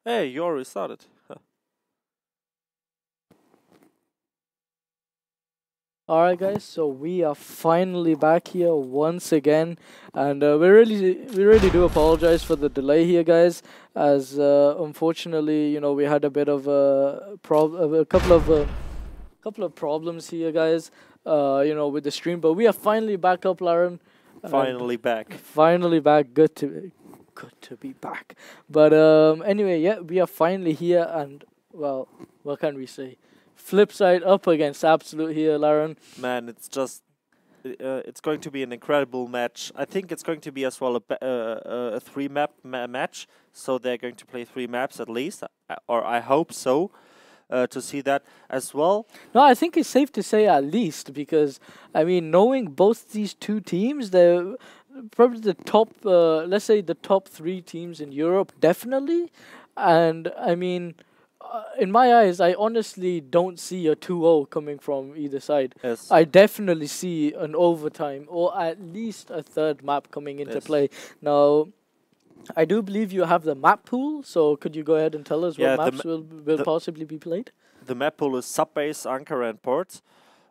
Hey, you already started. Huh. Alright guys, so we are finally back here once again, and we really do apologize for the delay here, guys, as unfortunately, we had a bit of a couple of problems here, guys, with the stream, but we are finally back up, Lauren. Finally back. Finally back. Good to be back. But anyway, yeah, we are finally here, and well, what can we say? FlipSid up against Absolute here, Lauren. Man, it's going to be an incredible match. I think it's going to be as well a three-map match, so they're going to play 3 maps at least, or I hope so, to see that as well. No, I think it's safe to say at least, because, I mean, knowing both these two teams, they're probably the top, let's say the top 3 teams in Europe, definitely. And, I mean, in my eyes, I honestly don't see a 2-0 coming from either side. Yes. I definitely see an overtime or at least a third map coming into play. Now, I do believe you have the map pool, so could you go ahead and tell us what maps will possibly be played? The map pool is sub-base, anchor, and port.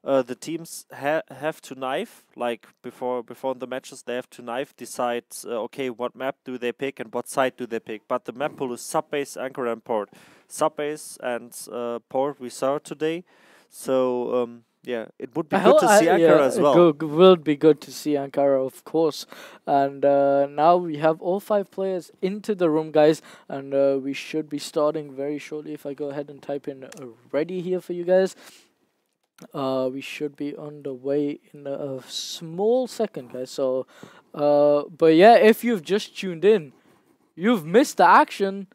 The teams have to knife, like before the matches, they have to knife, decide, okay, what map do they pick and what side do they pick. But the map pool is sub-base, anchor, and port. Sub-base and port we saw today. So, yeah, it would be good to see Ankara as well. It will be good to see Ankara, of course. And now we have all 5 players into the room, guys. And we should be starting very shortly. If I go ahead and type in ready here for you guys. We should be on the way in a small second, guys. So, but yeah, if you've just tuned in, you've missed the action,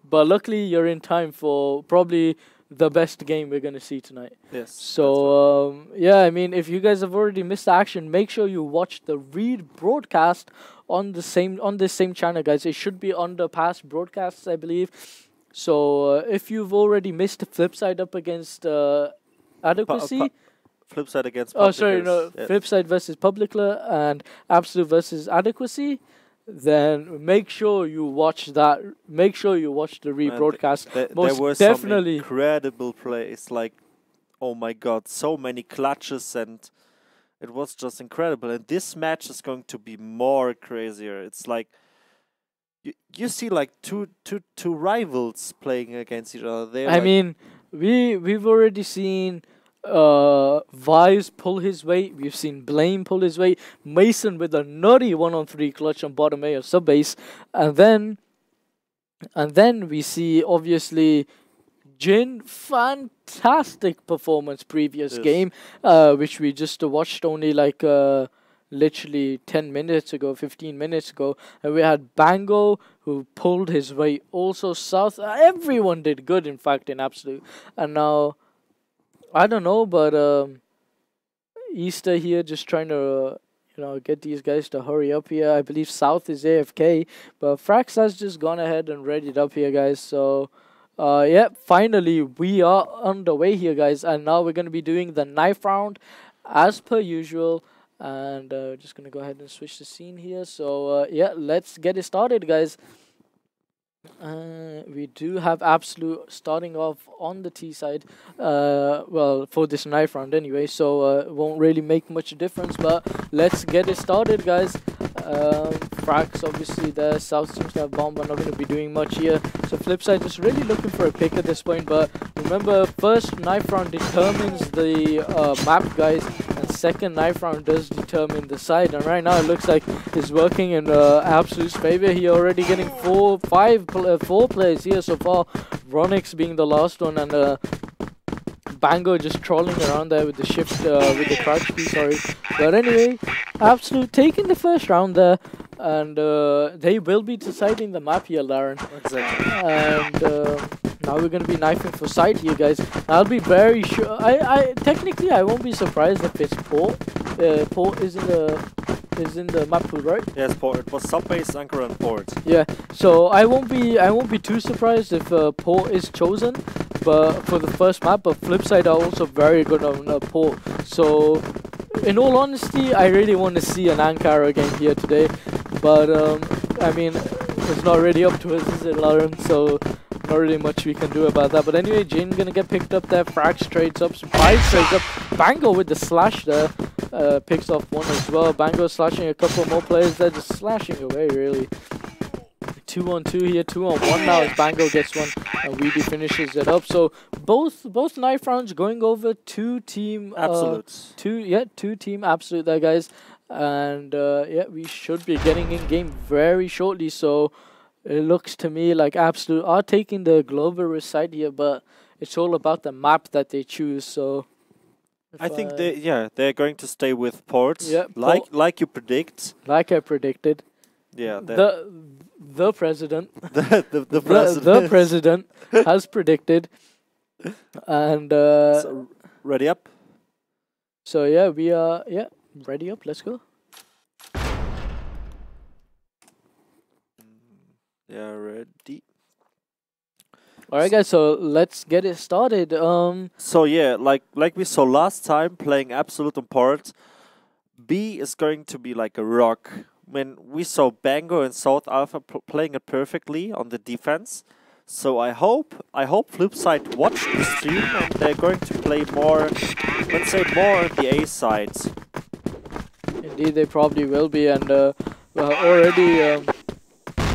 but luckily you're in time for probably the best game we're gonna see tonight. Yes. So, yeah, I mean, if you guys have already missed the action, make sure you watch the read broadcast on this same channel, guys. It should be on the past broadcasts, I believe. So, if you've already missed the FlipSid up against Adequacy. FlipSid against Publicler. Oh, sorry, no. Yes. FlipSid versus Publicler and Absolute versus Adequacy. Then make sure you watch that. Make sure you watch the rebroadcast. There were definitely some incredible plays. Like, oh my god, so many clutches, and it was just incredible. And this match is going to be more crazier. It's like you see like two rivals playing against each other. I mean, we've already seen Vise pull his weight. We've seen Blame pull his weight. Mason with a nutty 1-on-3 clutch on bottom A of sub base, and then we see obviously Jin, fantastic performance previous game, which we just watched only like literally 10 minutes ago, 15 minutes ago. And we had Bango, who pulled his weight. Also South, everyone did good, in fact, in Absolute. And now, I don't know, but Easter here just trying to, get these guys to hurry up here. I believe South is AFK, but Frax has just gone ahead and readied up here, guys. So, yeah, finally, we are on the way here, guys. And now we're going to be doing the knife round, as per usual. And just gonna go ahead and switch the scene here. So yeah, let's get it started, guys. We do have Absolute starting off on the T side, well, for this knife round anyway, so it won't really make much difference, but let's get it started, guys. Frax obviously there, South seems to have bomb, but not going to be doing much here. So FlipSid just really looking for a pick at this point, but remember, first knife round determines the map, guys, and second knife round does determine the side. And right now it looks like it's working in Absolute's favor. He already getting 4 players here so far. Ronix being the last one, and Bango just trolling around there with the shift, with the crouch key, sorry. But anyway, Absolute taking the first round there, and they will be deciding the map here, Lauren. Exactly. And now we're going to be knifing for side here, guys. I'll be very sure. Technically, I won't be surprised if it's Port. Port is in the map pool, right? Yes, Port. It was sub-base, anchor, and Port. Yeah. So I won't be too surprised if Port is chosen, but for the first map. But FlipSid are also very good on Port. So in all honesty, I really want to see an Ankara game here today. But I mean, it's not really up to us, is it, Lauren? So not really much we can do about that. But anyway, Jin gonna get picked up there. Frax trades up, Vice trades up. Bango with the slash there, picks off one as well. Bango slashing a couple more players there, just slashing away really. 2-on-2 here, 2-on-1 now as Bango gets one and Weedy finishes it up. So both knife rounds going over two team Absolutes. Two team absolute there, guys. And yeah, we should be getting in game very shortly. So it looks to me like Absolute are taking the global side here, but it's all about the map that they choose. So I think they're going to stay with ports. Yeah, like you predict. Like I predicted. Yeah. The president. the president. The president has predicted. And so, ready up. So yeah, we are ready up. Let's go. Yeah, ready. Alright guys, so let's get it started. So yeah, like we saw last time playing Absolute on port, B is going to be like a rock. When we saw Bango and South Alpha playing it perfectly on the defense. So I hope FlipSid watched the stream and they're going to play more, let's say more on the A sides. Indeed, they probably will be, and well, already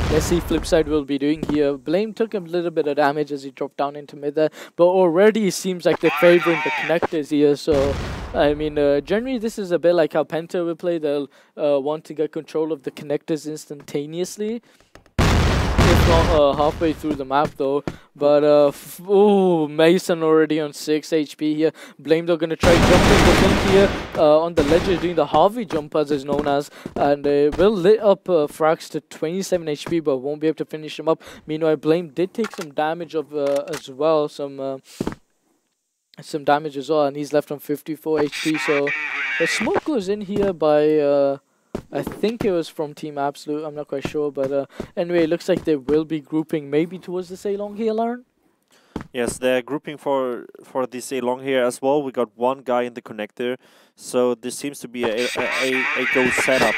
let's see FlipSid will be doing here. Blame took a little bit of damage as he dropped down into mid there, but already it seems like they're favoring the connectors here. So I mean, generally this is a bit like how Penta will play. They'll want to get control of the connectors instantaneously. If not halfway through the map though. But ooh, Mason already on 6 HP here. Blame they're gonna try jumping the thing here on the ledge, doing the Harvey jump as is known as, and will lit up Frax to 27 HP, but won't be able to finish him up. Meanwhile, Blame did take some damage of as well, some damage as well, and he's left on 54 HP. So the smoke goes in here by I think it was from Team Absolute, I'm not quite sure, but anyway, it looks like they will be grouping maybe towards the Ceylon here, Lauren? Yes, they're grouping for this A long here as well. We got one guy in the connector, so this seems to be a go setup.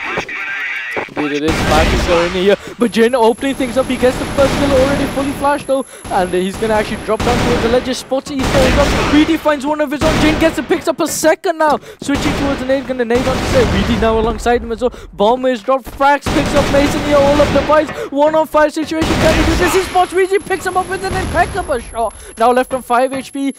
Indeed it is. Flash is going in here, but Jin opening things up. He gets the first kill already fully flashed though, and he's gonna actually drop down towards the ledge. Spots he's going up. Reedy finds one of his own. Jin gets it, picks up a second now. Switching towards the nade, gonna nade on to say Reedy now alongside him as well. Bomb is dropped. Frax picks up Mason here, all up the fights. 1-on-5 situation. Can he do this? He spots Reedy, picks him up with an impeccable shot. Now left on 5 HP.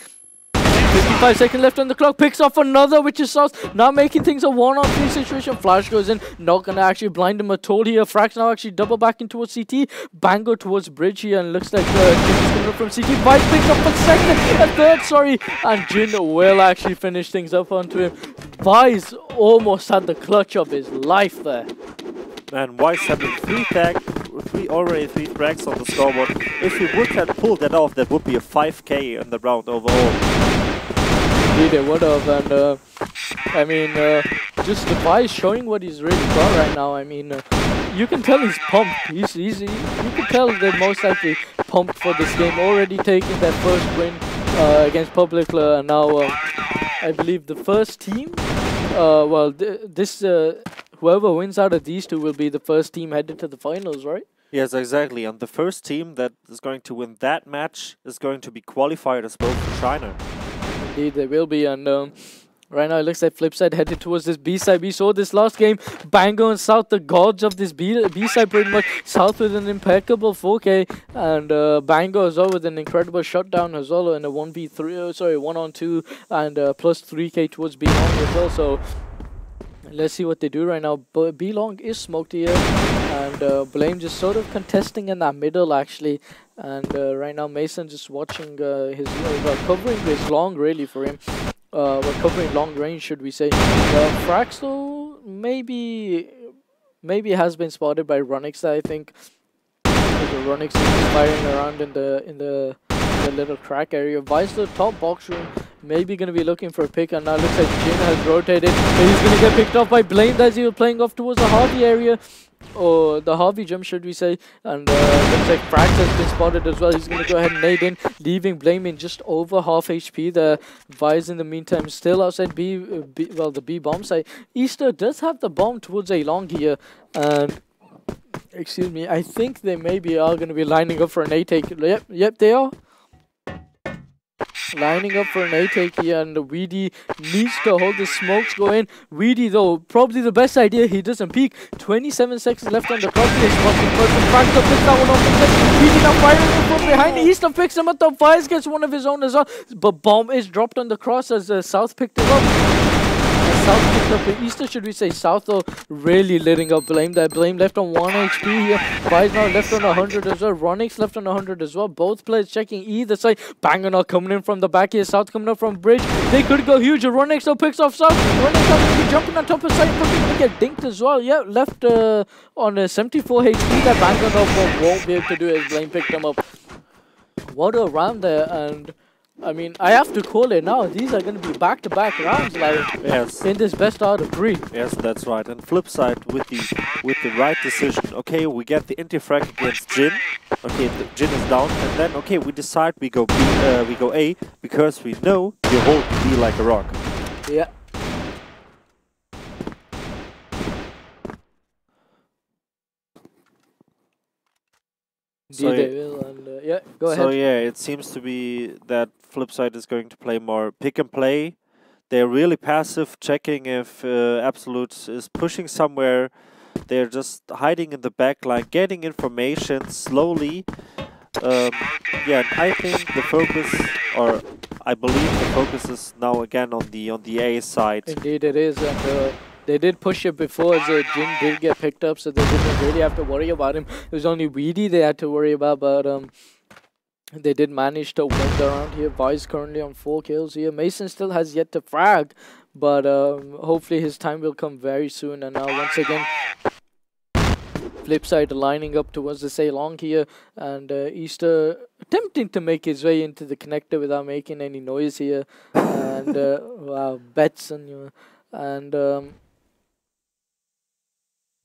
55 seconds left on the clock, picks off another, which is Sauce, now making things a 1-on-3 situation. Flash goes in, not gonna actually blind him at all here. Frax now actually double back in towards CT, Bango towards bridge here, and looks like Jin is coming up from CT. Vice picks up a second, a third, sorry, and Jin will actually finish things up onto him. Vice almost had the clutch of his life there. Man, Vice having already three frags on the scoreboard. If he would have pulled that off, that would be a 5k in the round overall. Indeed, it would have, and I mean, just the Vice showing what he's really got right now. I mean, you can tell he's pumped. You can tell they're most likely pumped for this game. Already taking that first win against Public, and now I believe the first team. Well, whoever wins out of these two will be the first team headed to the finals, right? Yes, exactly. And the first team that is going to win that match is going to be qualified as well for China. Indeed, they will be, and right now it looks like FlipSid headed towards this B side. We saw this last game, Bango and South, the gods of this B side pretty much. South with an impeccable 4K, and Bango as well with an incredible shutdown as well, and a 1-on-2, and plus 3K towards B long as well. So let's see what they do right now. But B long is smoked here, and Blame just sort of contesting in that middle actually. And right now Mason just watching his covering his long really for him. We're covering long range, should we say. Frax though maybe has been spotted by Runix, I think. Runix is firing around in the little crack area. Vice the top box room, maybe gonna be looking for a pick, and now looks like Jin has rotated, but he's gonna get picked off by Blame as he was playing off towards the Harvey area. Or the Harvey jump, should we say, and looks like Frax has been spotted as well. He's going to go ahead and nade in, leaving Blame in just over half HP. The Vice in the meantime still outside the B bomb site. Easter does have the bomb towards A long here, and Excuse me, I think they maybe are going to be lining up for an A-take. Yep, they are. Lining up for an A-take here, and the Weedy needs to hold the smokes going. Weedy, though, probably the best idea, he doesn't peek. 27 seconds left on the clock. He's spotting person. Fractal picks that one off. Weedy now firing from behind. Easter picks him up. The Fires gets one of his own as well. But bomb is dropped on the cross as South picked him up. South picked up Easter, should we say South, though, really letting up Blame. That Blame left on 1 HP here. Vice now left on 100 as well. Ronix left on 100 as well. Both players checking either side. Banger now coming in from the back here. South coming up from bridge. They could go huge. Ronix now picks off South. Ronix now going to be jumping on top of side. Probably going to get dinked as well. Yeah, left on 74 HP. That Banger now won't be able to do it as Blame picked him up. What a round there, and I mean, I have to call it now. These are going to be back-to-back rounds, like in this best out of 3. Yes, that's right. And FlipSid with the right decision. Okay, we get the anti-frag against Jin. Okay, Jin is down, and then okay, we decide we go B, we go A because we know you hold B like a rock. Yeah. So they will, and yeah, go ahead. So yeah, it seems to be that FlipSid is going to play more pick and play. They're really passive, checking if Absolute is pushing somewhere. They're just hiding in the back line, getting information slowly. Yeah, and I think the focus, or I believe the focus is now again on the A side. Indeed, it is, and they did push it before as Jin did get picked up, so they didn't really have to worry about him. It was only Weedy they had to worry about, but they did manage to win the round here. Vice currently on 4 kills here. Mason still has yet to frag, but hopefully his time will come very soon. And now once again, FlipSid lining up towards the say long here, and Easter attempting to make his way into the connector without making any noise here. And wow, bets and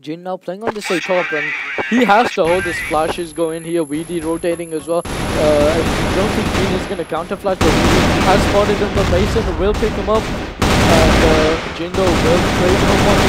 Jin now playing on the side top, and he has to hold his flashes going here. Weedy rotating as well. I don't think Jin is going to counter flash, but Weedy has spotted him, but Mason will pick him up. And Jindo will trade him up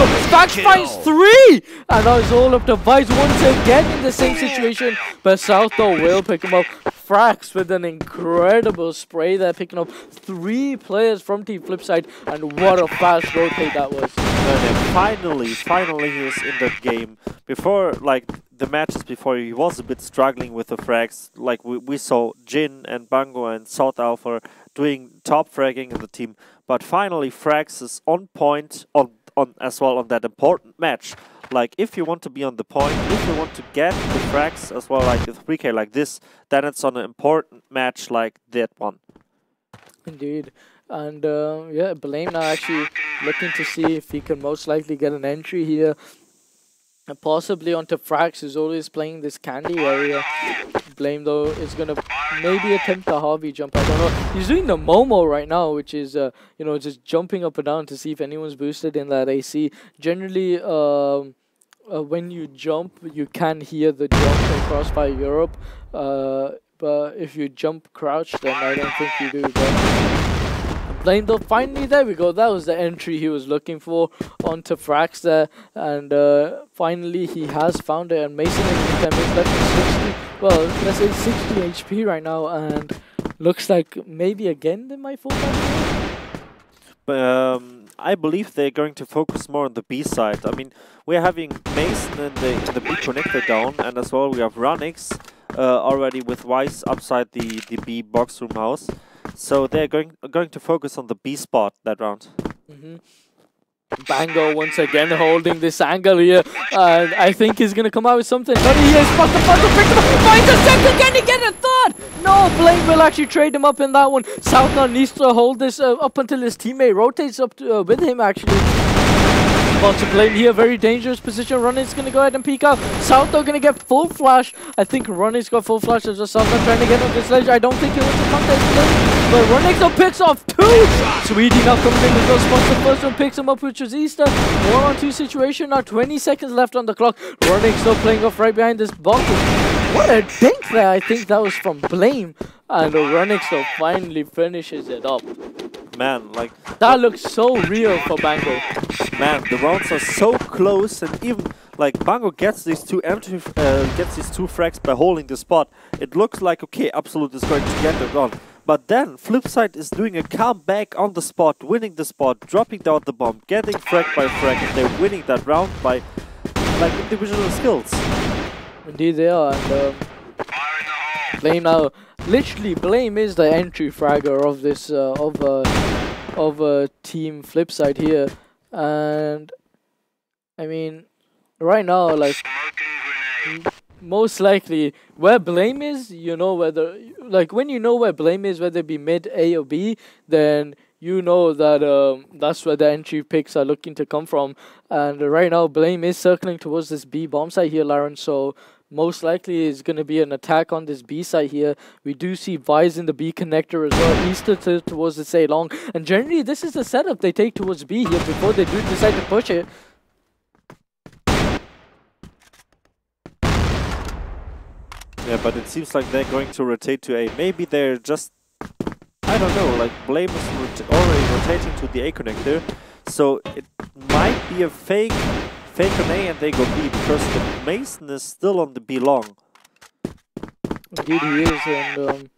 1-1. Fax finds 3! And now it's all up to Vice once again in the same situation, but South though will pick him up. Frax with an incredible spray there, picking up 3 players from Team FlipSid, and what a fast rotate that was. And finally he is in that game. Before, like the matches before, he was a bit struggling with the frags. Like we saw Jin and Bango and South Alpha doing top fragging in the team, but finally Frax is on point on as well on that important match. Like, if you want to be on the point, if you want to get the frags as well, like the 3K like this, then it's on an important match like that one. Indeed. And yeah, Blame now actually looking to see if he can most likely get an entry here. And possibly onto Frax, who's always playing this candy area. Blame though is going to maybe attempt the Harvey jump. I don't know. He's doing the Momo right now, which is, you know, just jumping up and down to see if anyone's boosted in that AC. Generally, when you jump, you can hear the jump in Crossfire Europe. But if you jump crouch, then I don't think you do. But Blame though, finally, there we go. That was the entry he was looking for onto Frax there. And finally, he has found it. And Mason in the meantime is left with 60. Well, let's say 60 HP right now. And looks like maybe again they might fall back. But I believe they're going to focus more on the B side. I mean, we're having Mason in the B connector down, and as well we have Ronix already with Weiss upside the B box room house. So they're going to focus on the B spot that round. Bango once again holding this angle here, and I think he's gonna come out with something. But he is spot the puzzle, pick him up, finds a second, can he get a third? No, Blame will actually trade him up in that one. South now needs to hold this up until his teammate rotates up to, with him actually. About to Blame here, very dangerous position. Running's gonna go ahead and peek out. South though gonna get full flash. I think Running's got full flash as well. South now trying to get on this ledge. I don't think he wants to contest, but Running's now picks off 2. Sweetie now comes in with those spots. The first one picks him up, which was Easter. 1-on-2 situation now. 20 seconds left on the clock. Running's still playing off right behind this box. What a dink there! I think that was from Blame, and Runnix though finally finishes it up. Man, like that looks so real for Bango. Man, the rounds are so close, and even like Bango gets these two frags by holding the spot. It looks like okay, Absolute is going to get it on. But then FlipSid is doing a comeback on the spot, winning the spot, dropping down the bomb, getting frag by frag, and they're winning that round by like individual skills. Indeed they are, and Blame now, literally Blame is the entry fragger of this team FlipSid here, and I mean right now like most likely where Blame is, you know whether like when you know where Blame is, whether it be mid A or B, then you know that that's where the entry picks are looking to come from. And right now Blame is circling towards this B bomb site here, Laren, so most likely is going to be an attack on this B site here. We do see Vise in the B connector as well, Easter towards the A long, and generally this is the setup they take towards B here before they do decide to push it. Yeah, but it seems like they're going to rotate to A. Maybe they're just, I don't know, like Blame is already rotating to the A connector, so it might be a fake on A and they go B, because the Mason is still on the B long. Indeed he is, and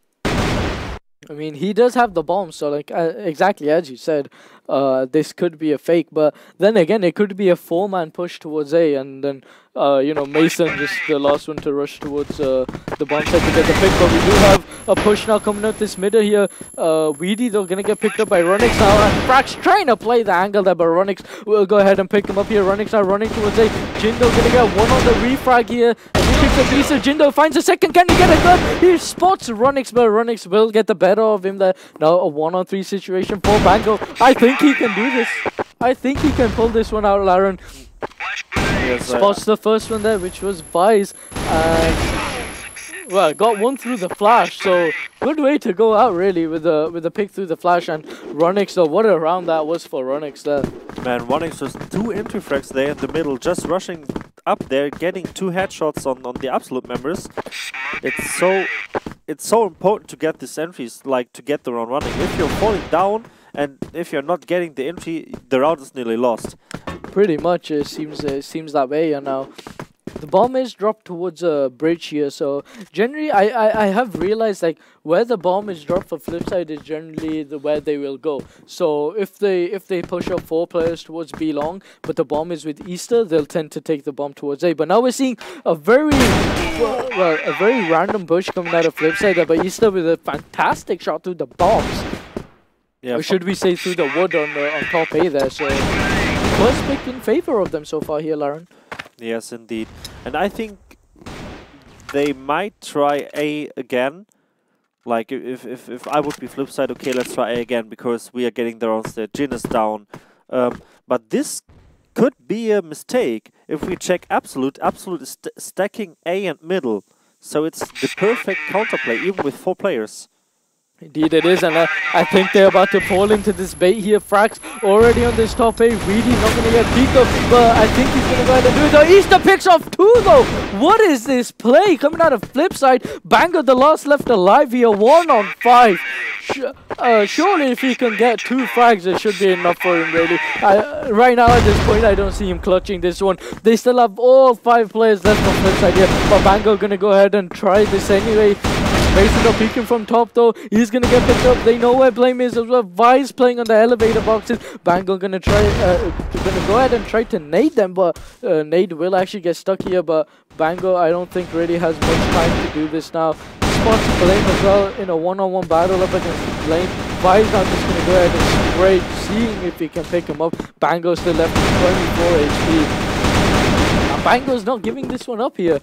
I mean he does have the bomb, so like exactly as you said, this could be a fake, but then again it could be a 4-man push towards A, and then you know, Mason just the last one to rush towards the bomb site to get the pick. But we do have a push now coming out this midder here. Weedy though gonna get picked up by Runix now, and Frax trying to play the angle there, but Runix will go ahead and pick him up here. Runix now running towards A. Jindo gonna get one on the refrag here, and he picks up Lisa. Jindo finds a second. Can he get a third? He spots Runix, but Runix will get the better of him there. Now a 1-on-3 situation for Bango. I think he can do this. I think he can pull this one out, Laren. Yes, Spots the first one there, which was Vise, and well, got one through the flash. So good way to go out really with the pick through the flash. And Runix though, what a round that was for Runix there. Man, Runix was 2 entry frags there in the middle, just rushing up there, getting 2 headshots on the Absolute members. It's so important to get these entries, like to get the round running. If you're falling down and if you're not getting the entry, the round is nearly lost. Pretty much, it seems that way. And now the bomb is dropped towards a bridge here. So generally, I have realized like where the bomb is dropped for FlipSid is generally where they will go. So if they push up 4 players towards B long, but the bomb is with Easter, they'll tend to take the bomb towards A. But now we're seeing a very random push coming out of FlipSid there, but Easter with a fantastic shot through the bombs. Yeah, or should we say through the wood on top A there. So first pick in favor of them so far here, Laren. Yes, indeed. And I think they might try A again. Like, if I would be FlipSid, okay, let's try A again, because we are getting the rounds there. Jin is down. But this could be a mistake. If we check Absolute, Absolute is stacking A and middle. So it's the perfect counterplay, even with 4 players. Indeed it is, and I think they're about to fall into this bait here. Frax already on this top A, really not going to get peeked up, but I think he's going to go ahead and do it though. Easter picks off 2 though. What is this play coming out of FlipSid? Bango the last left alive here, 1-on-5. Surely if he can get 2 frags, it should be enough for him really. Right now at this point, I don't see him clutching this one. They still have all 5 players left on FlipSid here, but Bango going to go ahead and try this anyway. Mason up peeking from top though. He's gonna get picked up. They know where Blame is as well. Vice playing on the elevator boxes. Bango gonna go ahead and try to nade them, but nade will actually get stuck here. But Bango, I don't think really has much time to do this now. Spots Blame as well in a 1-on-1 battle up against Blame. Vice now just gonna go ahead and spray, seeing if he can pick him up. Bango still left with 24 HP. Now Bango's not giving this one up here.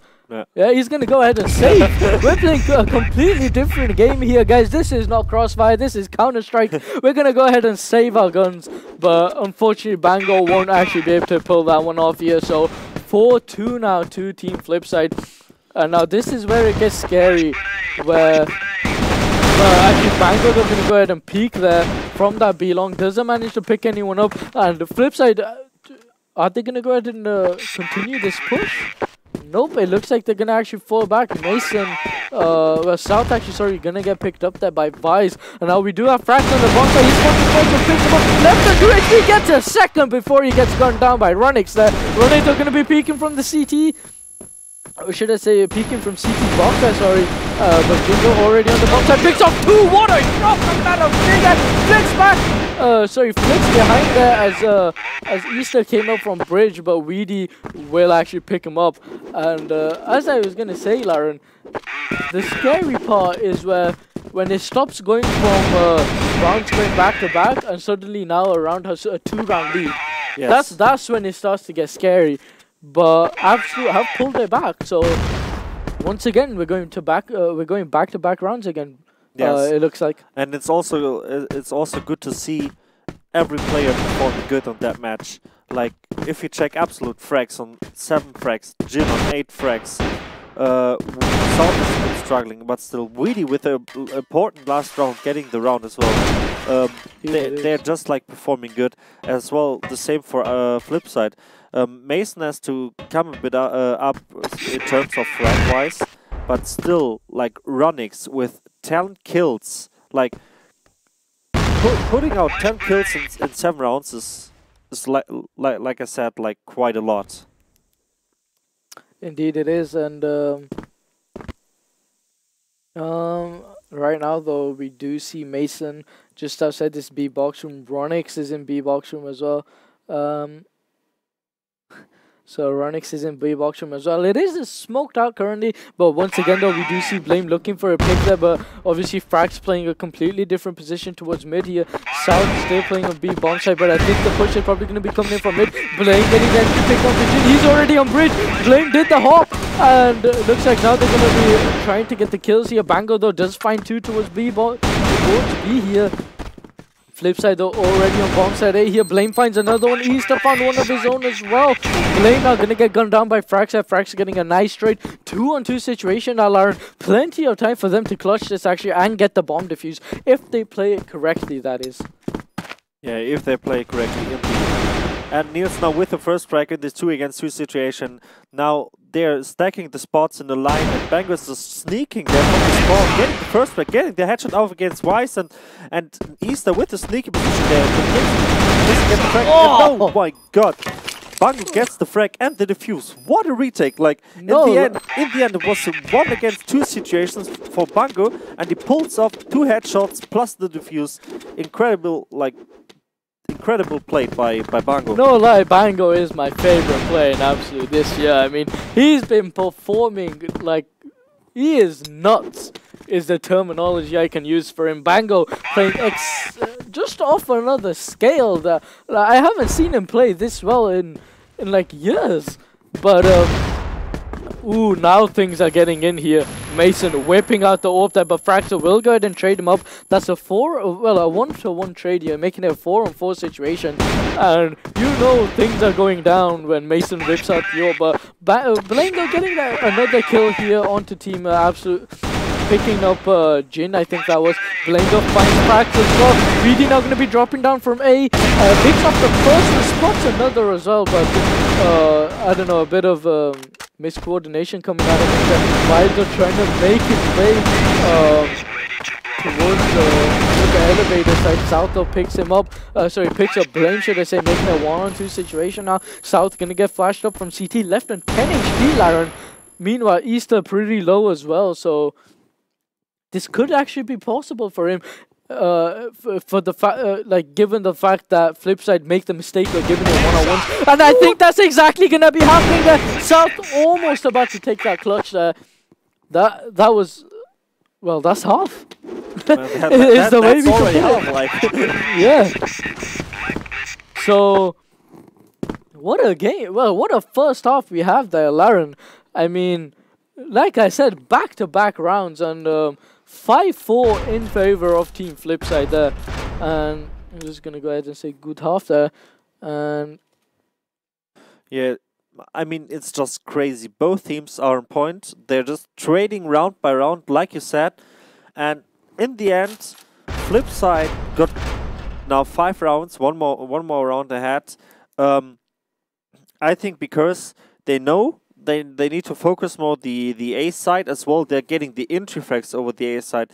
Yeah, he's going to go ahead and save. We're playing a completely different game here, guys. This is not Crossfire. This is Counter-Strike. We're going to go ahead and save our guns. But unfortunately, Bango won't actually be able to pull that one off here. So 4-2 now to Team FlipSid. And now this is where it gets scary. Where actually Bango are going to go ahead and peek there from that B-long. Doesn't manage to pick anyone up. And the FlipSid, are they going to go ahead and continue this push? Nope, it looks like they're going to actually fall back. Mason well, South actually, sorry, gonna get picked up there by Vice. And now we do have Frax on the bomb side. He's going to try to pick him up. Left and 2 HP, gets a second before he gets gunned down by Runix there. Runix are gonna be peeking from the CT. Or should I say peeking from CT box side, sorry. But Jingo already on the box side. Picks up 2. What a drop coming out of Giga. Flicks back. Sorry, Flicks behind there as Easter came up from bridge, but Weedy will actually pick him up. And as I was gonna say, Lauren, the scary part is when it stops going from rounds going back to back, and suddenly now a round has a 2-round lead. Yes. That's when it starts to get scary. But Absolute have pulled it back. So once again, we're going back to back rounds again. Yes. It looks like. And it's also good to see every player performing good on that match. Like if you check Absolute frags on 7 frags, Jin on 8 frags. South has been struggling, but still Weedy with an important last round, getting the round as well. They're just like performing good as well. The same for FlipSid. Mason has to come a bit up in terms of rank wise, but still like Runix with 10 kills, like putting out 10 kills in 7 rounds is like I said, like quite a lot. Indeed it is. And right now though, we do see Mason just outside this B box room. Ronix is in B box room as well. So Ronix is in B box room as well. It is smoked out currently, but once again though, we do see Blame looking for a pick there, but obviously Frax playing a completely different position towards mid here. South still playing on B bomb side, but I think the push is probably going to be coming in from mid. Blame getting the entry pick on the Jin. He's already on bridge. Blame did the hop, and looks like now they're going to be trying to get the kills here. Bango though does find 2 towards B here. FlipSid though already on bomb side A here. Blame finds another one. Easter found one of his own as well. Blame now gonna get gunned down by Frax. Frax getting a nice straight 2-on-2 situation. Now Lauren, plenty of time for them to clutch this actually and get the bomb defuse if they play it correctly, that is. Yeah, if they play correctly indeed. And Niels now with the first frag in this 2 against 2 situation. Now they're stacking the spots in the line, and Bango is just sneaking there from the spawn, getting the first frag, getting the headshot out against Wise, and Easter with the sneaky position there. Doesn't get the frag. Oh my god! Bango gets the frag and the defuse. What a retake! Like no, in the end, it was a 1 against 2 situations for Bango, and he pulls off 2 headshots plus the defuse. Incredible, like. Incredible play by Bango. No lie, Bango is my favorite player in Absolute this year. I mean, he's been performing like he is nuts, is the terminology I can use for him. Bango playing just off another scale that I haven't seen him play this well in like years. But ooh, now things are getting in here. Mason whipping out the orb there, but Fraxel will go ahead and trade him up. That's a 1-to-1 trade here, making it a 4-on-4 situation. And you know things are going down when Mason whips out the orb. But Blango getting another kill here onto Team Absolute. Picking up Jin, I think that was. Blango finds Frax as well. BD now going to be dropping down from A. Picks up the first and spots another as well. But I don't know, a bit of miscoordination coming out of him there. Wilder trying to make his way towards the elevator side. South though picks him up. Picks up Blame, should I say, making a 1-on-2 situation now. South gonna get flashed up from CT, left on 10 HP, Lauren. Meanwhile, Easter pretty low as well, so this could actually be possible for him. For the fact, given the fact that FlipSid make the mistake of giving him 1-on-1s, and I think that's exactly gonna be happening there. South almost about to take that clutch there. That was, well, that's half. Is the way we already half, like. Yeah. So what a game! Well, what a first half we have there, Lauren. I mean, like I said, back-to-back rounds and 5-4 in favor of Team FlipSid there. And I'm just going to go ahead and say good half there. And yeah, I mean, it's just crazy. Both teams are on point. They're just trading round by round, like you said. And in the end, FlipSid got now 5 rounds, one more round ahead. I think because they know they need to focus more the A side as well. They're getting the entry frags over the A side.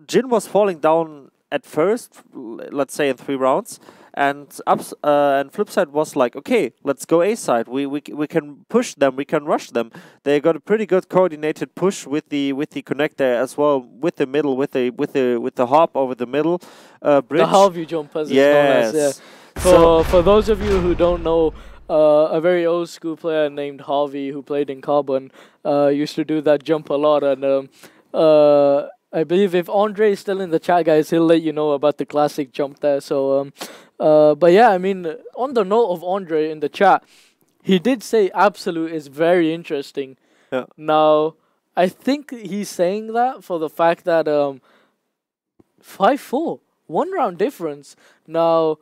Jin was falling down at first, let's say in 3 rounds, and FlipSid was like, okay, let's go A side. We can push them, we can rush them. They got a pretty good coordinated push with the connector as well, with the middle, with the hop over the middle bridge. The Harvey jump, as yes. it's known as. Yeah. For those of you who don't know, a very old school player named Harvey who played in Carbon used to do that jump a lot, and I believe if Andre is still in the chat, guys, he'll let you know about the classic jump there. So, but yeah, I mean, on the note of Andre in the chat, he did say Absolute is very interesting. Yeah. Now, I think he's saying that for the fact that 5-4, 1 round difference. Now,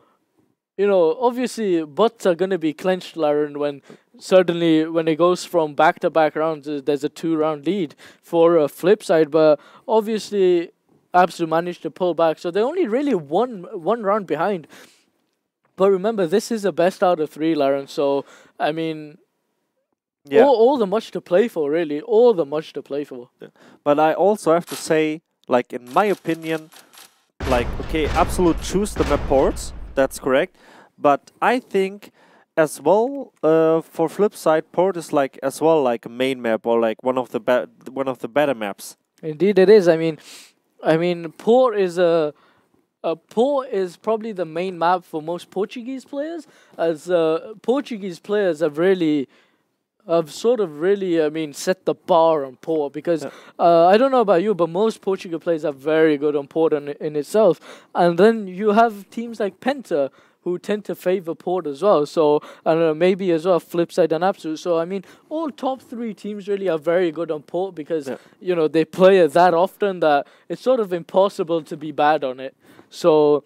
you know, obviously, butts are going to be clenched, Laren, when it goes from back-to-back rounds, there's a 2-round lead for FlipSid, but obviously, Absolute managed to pull back, so they're only really one round behind. But remember, this is a best out of 3, Laren, so, I mean, yeah. all the much to play for, really, all the much to play for. Yeah. But I also have to say, like, in my opinion, like, okay, Absolute choose the map ports, that's correct. But I think as well for FlipSid, port is like as well like a main map or like one of the better maps. Indeed, it is. I mean, port is port is probably the main map for most Portuguese players, as Portuguese players have really. I've sort of really, set the bar on port because I don't know about you, but most Portugal players are very good on port in itself. And then you have teams like Penta who tend to favor port as well. So, I don't know, maybe as well FlipSid and Absolute. So, I mean, all top 3 teams really are very good on port because, you know, they play it that often that it's sort of impossible to be bad on it. So,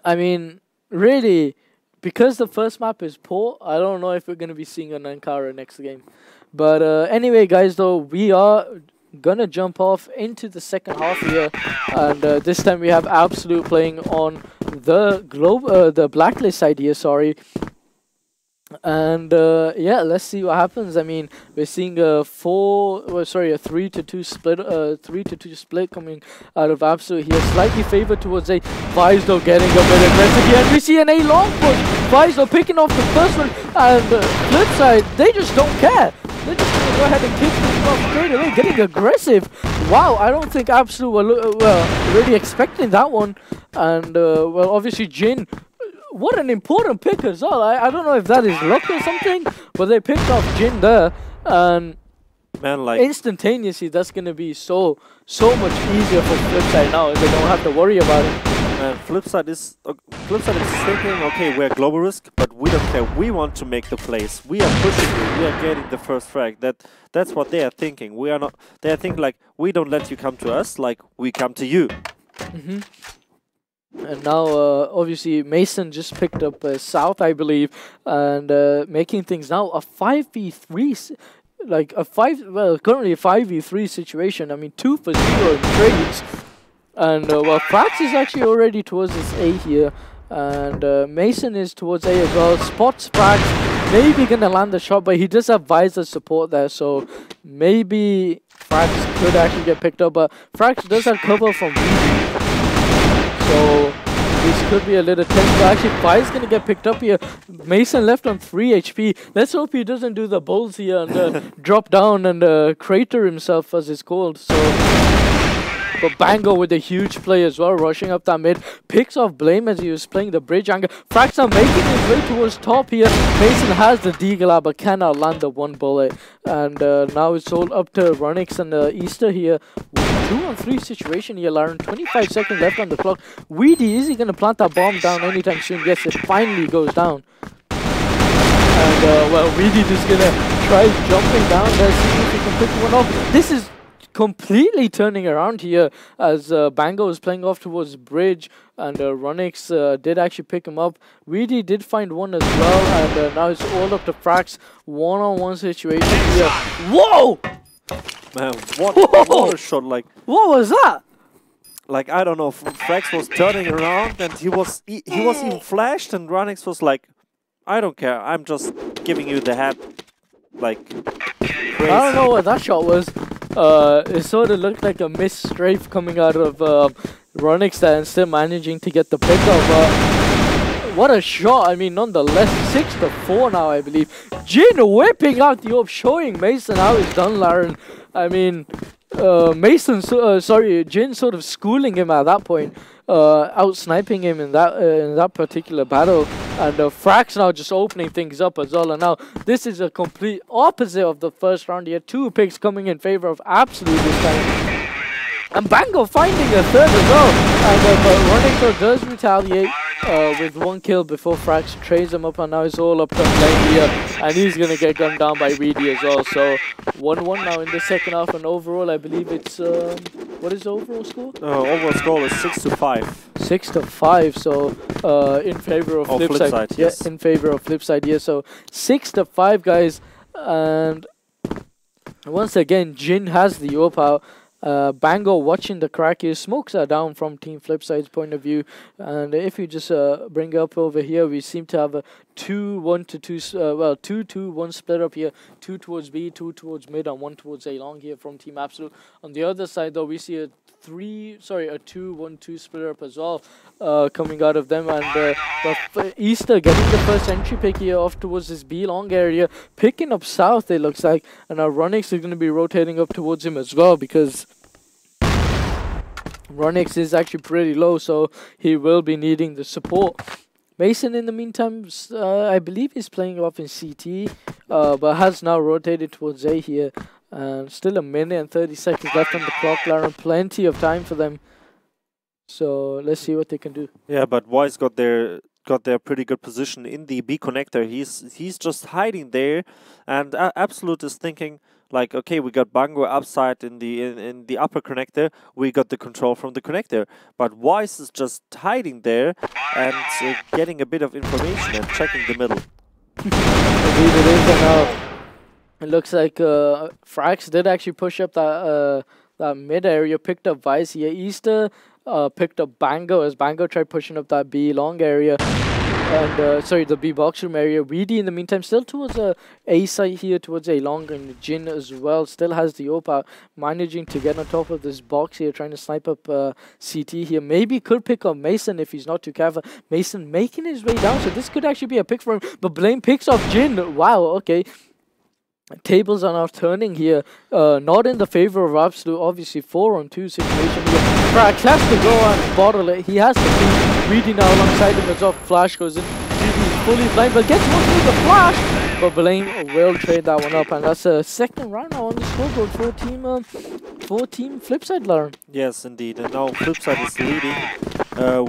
I mean, really, because the first map is port, I don't know if we're going to be seeing an Ankara next game. But anyway, guys, though, we are going to jump off into the second half here. And this time we have Absolute playing on the Blacklist side here, sorry. And yeah, let's see what happens. I mean, we're seeing a 3-2 split, 3-2 split coming out of Absolute here. Slightly favored towards A. Visdo getting a bit aggressive here, and we see an A long push. Visdo picking off the first one, and FlipSid, they just don't care. They're just going to go ahead and kick things off straight away, getting aggressive. Wow, I don't think Absolute were really expecting that one. And well, obviously Jin. What an important pick as well. I don't know if that is luck or something, but they picked off Jin there, and man, like instantaneously that's gonna be so much easier for FlipSid now. They don't have to worry about it. And FlipSid is thinking, okay, we're global risk, but we don't care. We want to make the plays. We are pushing you. We are getting the first frag. That's what they are thinking. We are not. They are thinking like, we don't let you come to us. Like, we come to you. Mm-hmm. And now, obviously, Mason just picked up South, I believe, and making things now a 5v3, currently a 5v3 situation. I mean, 2 for 0 in trades. And, well, Frax is actually already towards this A here, and Mason is towards A as well. Spots Frax, maybe going to land the shot, but he does have visor support there, so maybe Frax could actually get picked up, but Frax does have cover from Weedy. So this could be a little tense, but actually Fi's going to get picked up here. Mason left on 3 HP. Let's hope he doesn't do the bowls here and drop down and crater himself, as it's called. So, but Bango with a huge play as well, rushing up that mid. Picks off Blame as he was playing the bridge angle. Fraxa making his way towards top here. Mason has the Deagle, but cannot land the 1 bullet. And now it's all up to Runix and Easter here. 2-on-3 situation here, Laren. 25 seconds left on the clock. Weedy, is he going to plant that bomb down anytime soon? Yes, it finally goes down. And, well, Weedy just going to try jumping down there, see if he can pick one off. This is completely turning around here as Bango is playing off towards bridge, and Runix did actually pick him up. Weedy did find one as well, and now it's all up to Frax. 1-on-1 situation here. Whoa! Man, what a shot, like... What was that? Like, I don't know, Frax was turning around and he was even flashed, and Runix was like, I don't care. I'm just giving you the head, like, crazy. I don't know what that shot was. It sort of looked like a missed strafe coming out of Ronix there and still managing to get the pick up. What a shot. I mean, nonetheless, 6-4 now, I believe. Jin whipping out the orb, showing Mason how it's done, Laren. I mean, Jin sort of schooling him at that point, out-sniping him in that particular battle. And Frax now just opening things up as well. And now this is a complete opposite of the first round here. 2 picks coming in favor of Absolute this time. And Bango finding a third as well. And Ronixo does retaliate with 1 kill before Frax trades him up. And now it's all up to lane here. And he's going to get gunned down by Reedy as well. So 1-1 now in the second half. And overall, I believe it's... what is the overall score? Overall score is 6-5. 6-5, so in favor of FlipSid. Yes. Yeah, in favor of FlipSid here. So 6-5, guys. And once again, Jin has the AWP out. Bango watching the crack here. Smokes are down from Team FlipSid's point of view. And if you just bring up over here, we seem to have a 2-2-1 split up here. 2 towards B, 2 towards mid, and 1 towards A long here from Team Absolute. On the other side, though, we see a 2-1-2 split up as well coming out of them. And Easter getting the first entry pick here off towards this B long area, picking up south, it looks like. And now Ronix is going to be rotating up towards him as well, because Ronix is actually pretty low, so he will be needing the support. Mason, in the meantime, I believe he's playing off in CT, but has now rotated towards A here. And still 1 minute and 30 seconds left on the clock, Laren. Plenty of time for them. So let's see what they can do. Yeah, but Wise got their pretty good position in the B connector. He's just hiding there, and Absolute is thinking like, okay, we got Bango upside in the upper connector. We got the control from the connector, but Wise is just hiding there and getting a bit of information and checking the middle. Indeed it is, and now it looks like Frax did actually push up that mid area, picked up Vice here. Easter picked up Bango as Bango tried pushing up that B long area. And sorry, the B box room area. Reedy in the meantime still towards A site here, towards A long, and Jin as well still has the AWP out, managing to get on top of this box here, trying to snipe up CT here. Maybe could pick up Mason if he's not too careful. Mason making his way down, so this could actually be a pick for him. But Blame picks off Jin. Wow, okay. Tables are now turning here, not in the favor of Absolute. Obviously 4-on-2 situation here. Frax has to go and bottle it. He has to be Reedy now alongside him as well. Flash goes in. Reedy is fully blind, but gets one through the flash. But Blame will trade that one up, and that's a second round now on the scoreboard for team FlipSid, Lauren. Yes, indeed. And now FlipSid is leading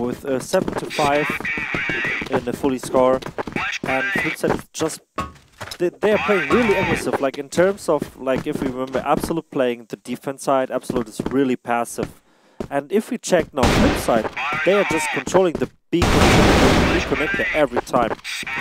with 7-5 in the fully score, and FlipSid is just. They are playing really aggressive, like in terms of, like, if we remember Absolute playing the defense side, Absolute is really passive. And if we check now FlipSid, they are just controlling the B connector every time.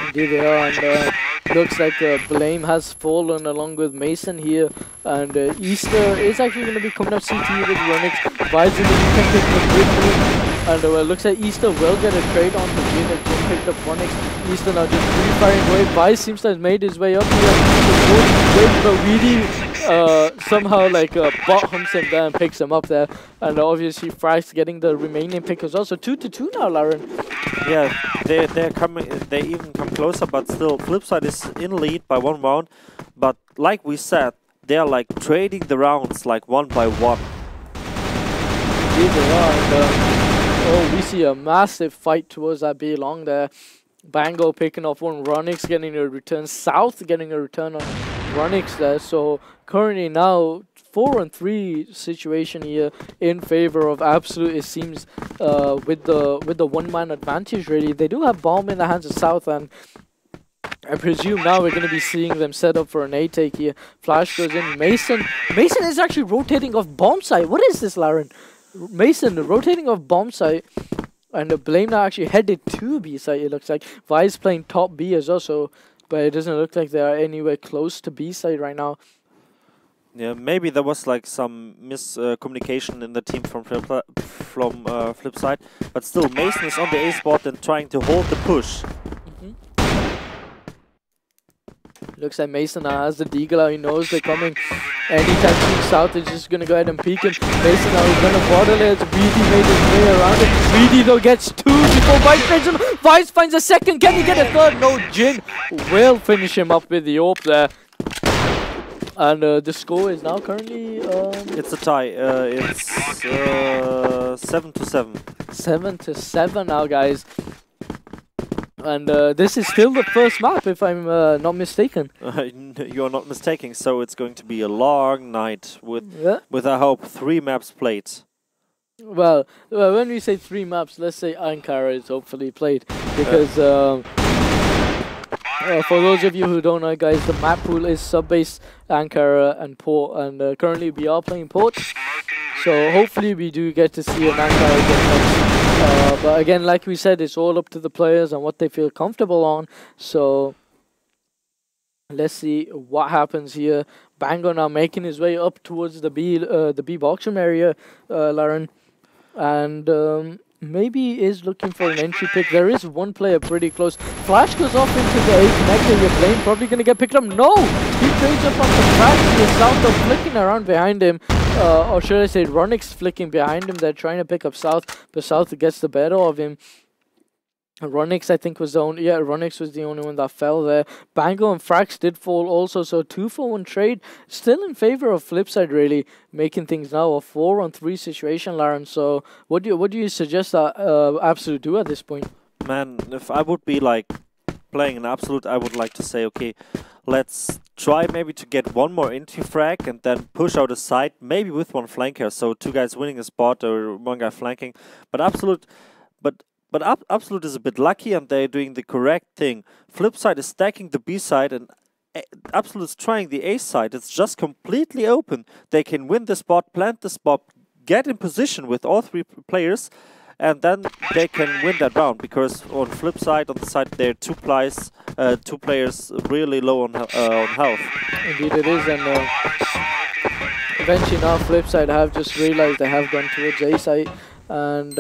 Indeed they are, and looks like Blame has fallen along with Mason here, and Easter is actually going to be coming up CT with Ronix. Vibes in the defense pick the bridge move, and looks like Easter will get a trade on the Jin, and Jin picked up Ronix. Easter now just free-firing away. Vice seems to have made his way up here, but Reedy somehow like bot humps him there and picks him up there, and obviously Frax getting the remaining pick as well. So 2-2 now, Lauren. Yeah, they're coming. They even come closer, but still FlipSid is in lead by 1 round. But like we said, they are like trading the rounds like 1 by 1. Indeed they are, and we see a massive fight towards that B long there. Bango picking off one, Ronix getting a return, South getting a return on Ronix there. So currently now 4-on-3 situation here in favor of Absolute. It seems with the one-man advantage really. They do have bomb in the hands of South, and I presume now we're going to be seeing them set up for an A take here. Flash goes in. Mason is actually rotating off bomb site. What is this, Lauren? Mason rotating off bomb site. And Blame now actually headed to B side, it looks like. Vice playing top B as well, so, but it doesn't look like they are anywhere close to B side right now. Yeah, maybe there was like some miscommunication in the team from FlipSid, but still Mason is on the A spot and trying to hold the push. Looks like Mason now has the deagle out. He knows they're coming. Anytime Team South is just going to go ahead and peek him. Mason now is going to bottle it. Weedy made his way around it. Weedy though gets 2 before Vice finds him. Vice finds a second. Can he get a third? No, Jin will finish him up with the AWP there. And the score is now currently... it's a tie. It's 7-7. 7-7 now, guys. And this is still the first map, if I'm not mistaken. You're not mistaken. So it's going to be a long night with I hope 3 maps played. Well, when we say 3 maps, let's say Ankara is hopefully played, because for those of you who don't know, guys, the map pool is sub-base, Ankara, and Port, and currently we are playing Port. So hopefully we do get to see an Ankara game. But again, like we said, it's all up to the players and what they feel comfortable on. So let's see what happens here. Bango now making his way up towards the B box room area, Lauren, and maybe is looking for an entry pick. There is one player pretty close. Flash goes off into the A connector. Your plane probably going to get picked up. No! He trades up on the crack. The South are flicking around behind him. Or should I say Ronix flicking behind him. They're trying to pick up South, but South gets the better of him. Ronix, I think, was the only... Yeah, Ronix was the only one that fell there. Bango and Frax did fall also, so 2-for-1 trade. Still in favor of FlipSid, really, making things now a 4-on-3 situation, Lauren. So, what do you suggest that Absolute do at this point? Man, if I would be, like, playing an Absolute, I would like to say, okay, let's try maybe to get one more entry frag and then push out a side, maybe with one flanker. So, 2 guys winning a spot or 1 guy flanking. But Absolute... But Absolute is a bit lucky and they're doing the correct thing. FlipSid is stacking the B side and Absolute is trying the A side. It's just completely open. They can win the spot, plant the spot, get in position with all 3 players, and then they can win that round. Because on FlipSid, on the side, there are 2 players really low on health. Indeed it is, and eventually now FlipSid have just realized they have gone towards A side, and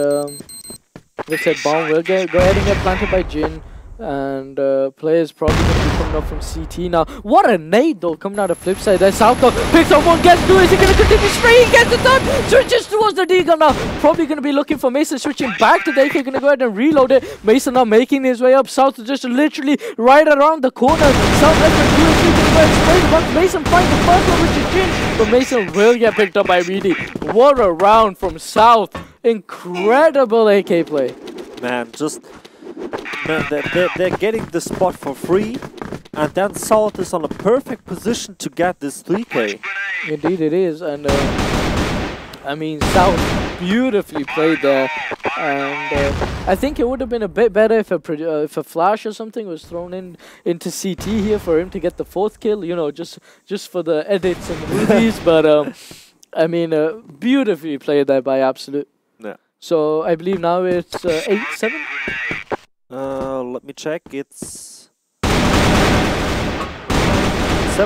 they said bomb will go ahead and get planted by Jin, and players probably going to be coming up from CT now. What a nade though coming out of FlipSid. There's South though, picks up one, gets 2, is he going to continue spraying, gets the third, switches towards the deagle now. Probably going to be looking for Mason, switching back to Dake, going to go ahead and reload it. Mason now making his way up, South just literally right around the corner. South left and 2 is going to go ahead and spray the box. Mason finds the first one, which is Jin, but Mason will get picked up by Reedy. What a round from South. Incredible AK play. Man, they're getting the spot for free, and then South is on a perfect position to get this 3K. Indeed it is, and I mean, South beautifully played there, and I think it would have been a bit better if a flash or something was thrown into CT here for him to get the 4th kill, you know, just for the edits and the movies, but I mean, beautifully played there by Absolute. Yeah. So I believe now it's 8-7. Let me check. It's 7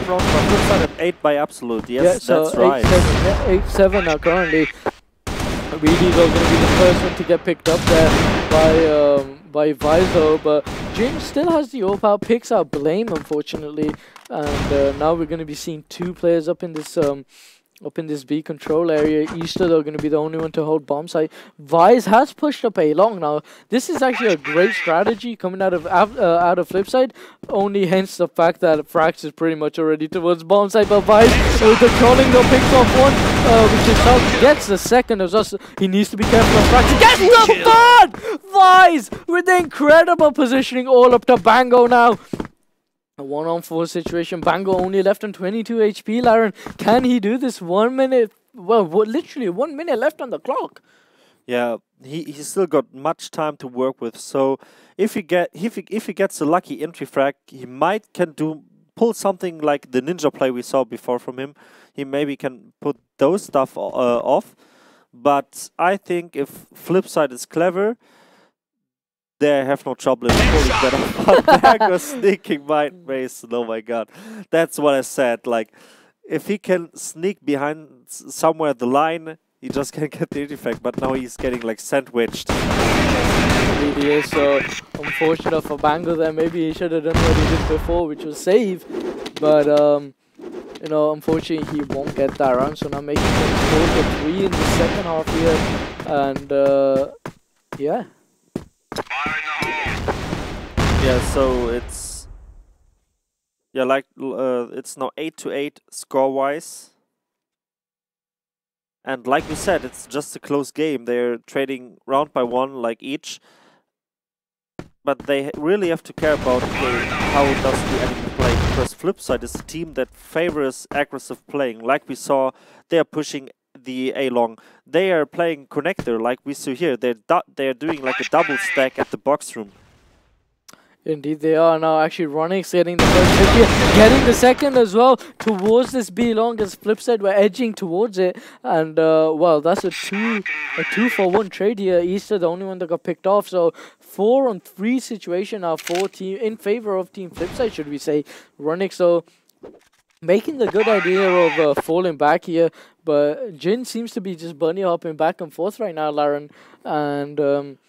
rounds by FlipSid and 8 by Absolute. Yes, yeah, so that's right. 8-7. Yeah, 8-7 now currently. Reedy is going to be the first one to get picked up there by Vizo, but Jin still has the AWP out, picks out Blame unfortunately, and now we're going to be seeing 2 players up in this B control area. Easter, they're going to be the only one to hold bomb site. Vice has pushed up A long now. This is actually a great strategy coming out of FlipSid, only hence the fact that Frax is pretty much already towards bomb site, but Vice with the trolling though picks off one, which is South gets the second. He needs to be careful of Frax. He gets the third! Vice with the incredible positioning all up to Bango now. A 1-on-4 situation. Bango only left on 22 HP, Lauren. Can he do this 1 minute? Well, literally 1 minute left on the clock. Yeah, he's still got much time to work with. So if he gets a lucky entry frag, he can pull something like the ninja play we saw before from him. He maybe can put those stuff off. But I think if FlipSid is clever, they have no trouble in pulling that off. But Bango sneaking behind Mason, oh my god. That's what I said. Like, if he can sneak behind somewhere the line, he just can't get the effect. But now he's getting like sandwiched. It really is, so unfortunate for Bango there. Maybe he should have done what he did before, which was save. but you know, unfortunately he won't get that round. So now making things 4-3 in the second half here, and yeah. Yeah, so it's it's now 8-8 score-wise. And like we said, it's just a close game. They're trading round by one, like each. But they really have to care about, okay, how does the enemy play? Because FlipSid is a team that favors aggressive playing. Like we saw, they are pushing the A long. They are playing connector, like we see here. They're doing like a double stack at the box room. Indeed, they are now actually running, getting the first hit here, getting the second as well towards this B long as FlipSid were edging towards it, and well, that's a 2-for-1 trade here. Easter, the only one that got picked off, so 4-on-3 situation now for team in favor of Team FlipSid, should we say, running. So making the good idea of falling back here, but Jin seems to be just bunny hopping back and forth right now, Laren, and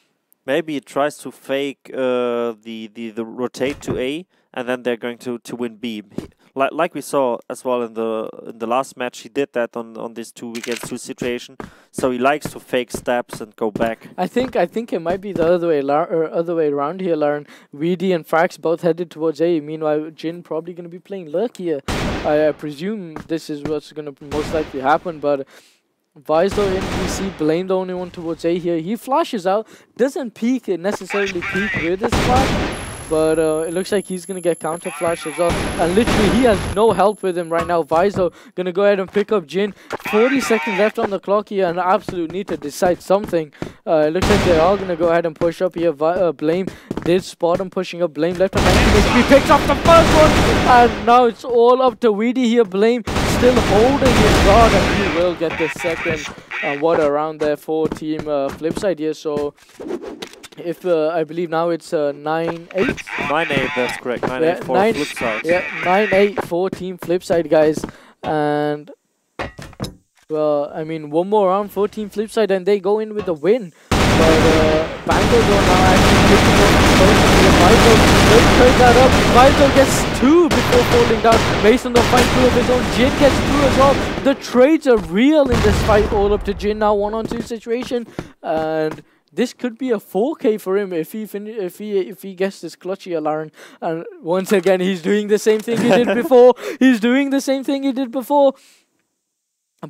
maybe it tries to fake the rotate to A, and then they're going to win B. Like we saw as well in the last match, he did that on this 2-against-2 situation. So he likes to fake steps and go back. I think it might be the other way around here, Lauren. Weedy and Frax both headed towards A. Meanwhile, Jin probably going to be playing Lurk here. I presume this is what's going to most likely happen, but Vizo in PC, Blame the only one towards A here. He flashes out, doesn't necessarily peek with his flash, but it looks like he's going to get counter flash as well. And literally, he has no help with him right now. Vizo going to go ahead and pick up Jin. 40 seconds left on the clock here, and Absolute need to decide something. It looks like they are going to go ahead and push up here. Blame did spot him pushing up. Blame left on 19 HP, picks up the first one, and now it's all up to Weedy here. Blame still holding his guard, and he will get the second what around there for Team FlipSid here. So if I believe now it's 9-8. 9-8, that's correct. 9-8 for FlipSid. Yeah, 9-8 for Team FlipSid, guys. And well, I mean, one more round for Team FlipSid, and they go in with a win. But Bangles are now actually picking up Vizo. Let's trade that up. Vizo gets 2 before falling down. Mason will find 2 of his own. Jin gets 2 as well. The trades are real in this fight, all up to Jin now, 1-on-2 situation. And this could be a 4K for him if he gets this clutch here, Lauren. And once again, he's doing the same thing he did before. He's doing the same thing he did before.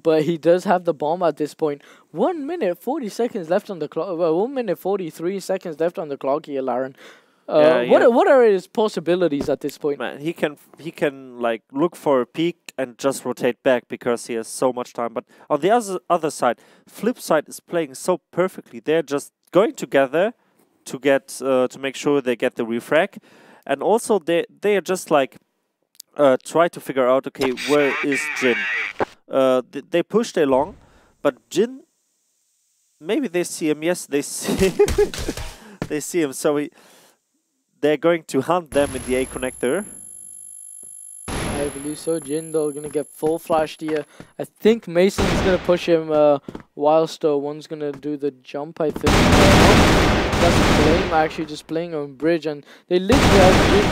But he does have the bomb at this point. 1 minute 40 seconds left on the clock. Well, 1 minute 43 seconds left on the clock here, Lauren. What are his possibilities at this point? Man, he can like look for a peak and just rotate back because he has so much time. But on the other side, FlipSid is playing so perfectly. They're just going together to get to make sure they get the refrag, and also they are just like try to figure out, okay, where is Jin? They pushed along, but Jin, maybe they see him. Yes, they see they see him. So they're going to hunt them in the A connector. I believe so. Jin, though, going to get full flashed here. I think Mason's going to push him whilst one's going to do the jump, I think. That's Blame actually just playing on bridge, and they literally have Jin,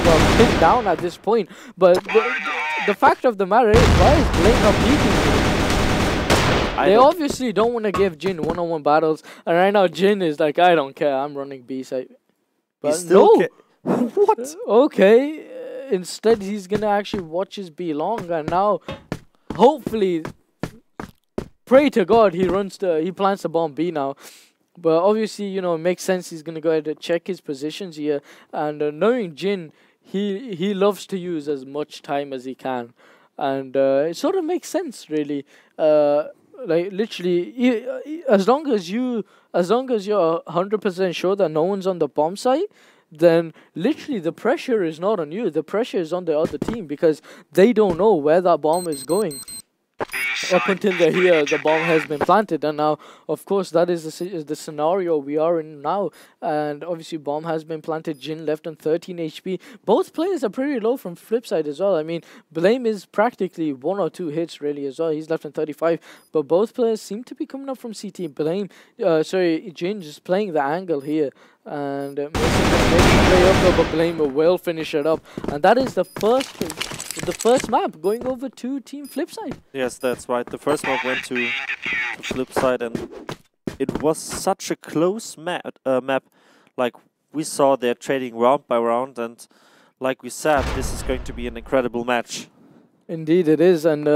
well, pinned down at this point. But the fact of the matter is, why is Blame not peeking? They obviously don't want to give Jin one-on-one battles, and right now Jin is like, I don't care, I'm running B side. But no! What? Okay. Instead, he's gonna actually watch his B long, and now, hopefully, pray to God he plants the bomb B now. But obviously, you know, it makes sense. He's gonna go ahead and check his positions here, and knowing Jin, he loves to use as much time as he can, and it sort of makes sense, really. Like literally, as long as you're 100% sure that no one's on the bomb site, then literally the pressure is not on you. The pressure is on the other team because they don't know where that bomb is going up until they hear the bomb has been planted. And now, of course, that is the scenario we are in now. And obviously, bomb has been planted. Jin left on 13 HP. Both players are pretty low from FlipSid as well. I mean, Blame is practically 1 or 2 hits really as well. He's left on 35. But both players seem to be coming up from CT. Jin just playing the angle here. And Mason going to make his way up, but Blame will finish it up. And that is the first the first map going over to Team FlipSid. Yes, that's right. The first map went to FlipSid, and it was such a close map. Like, we saw they're trading round by round, and like we said, this is going to be an incredible match. Indeed, it is. And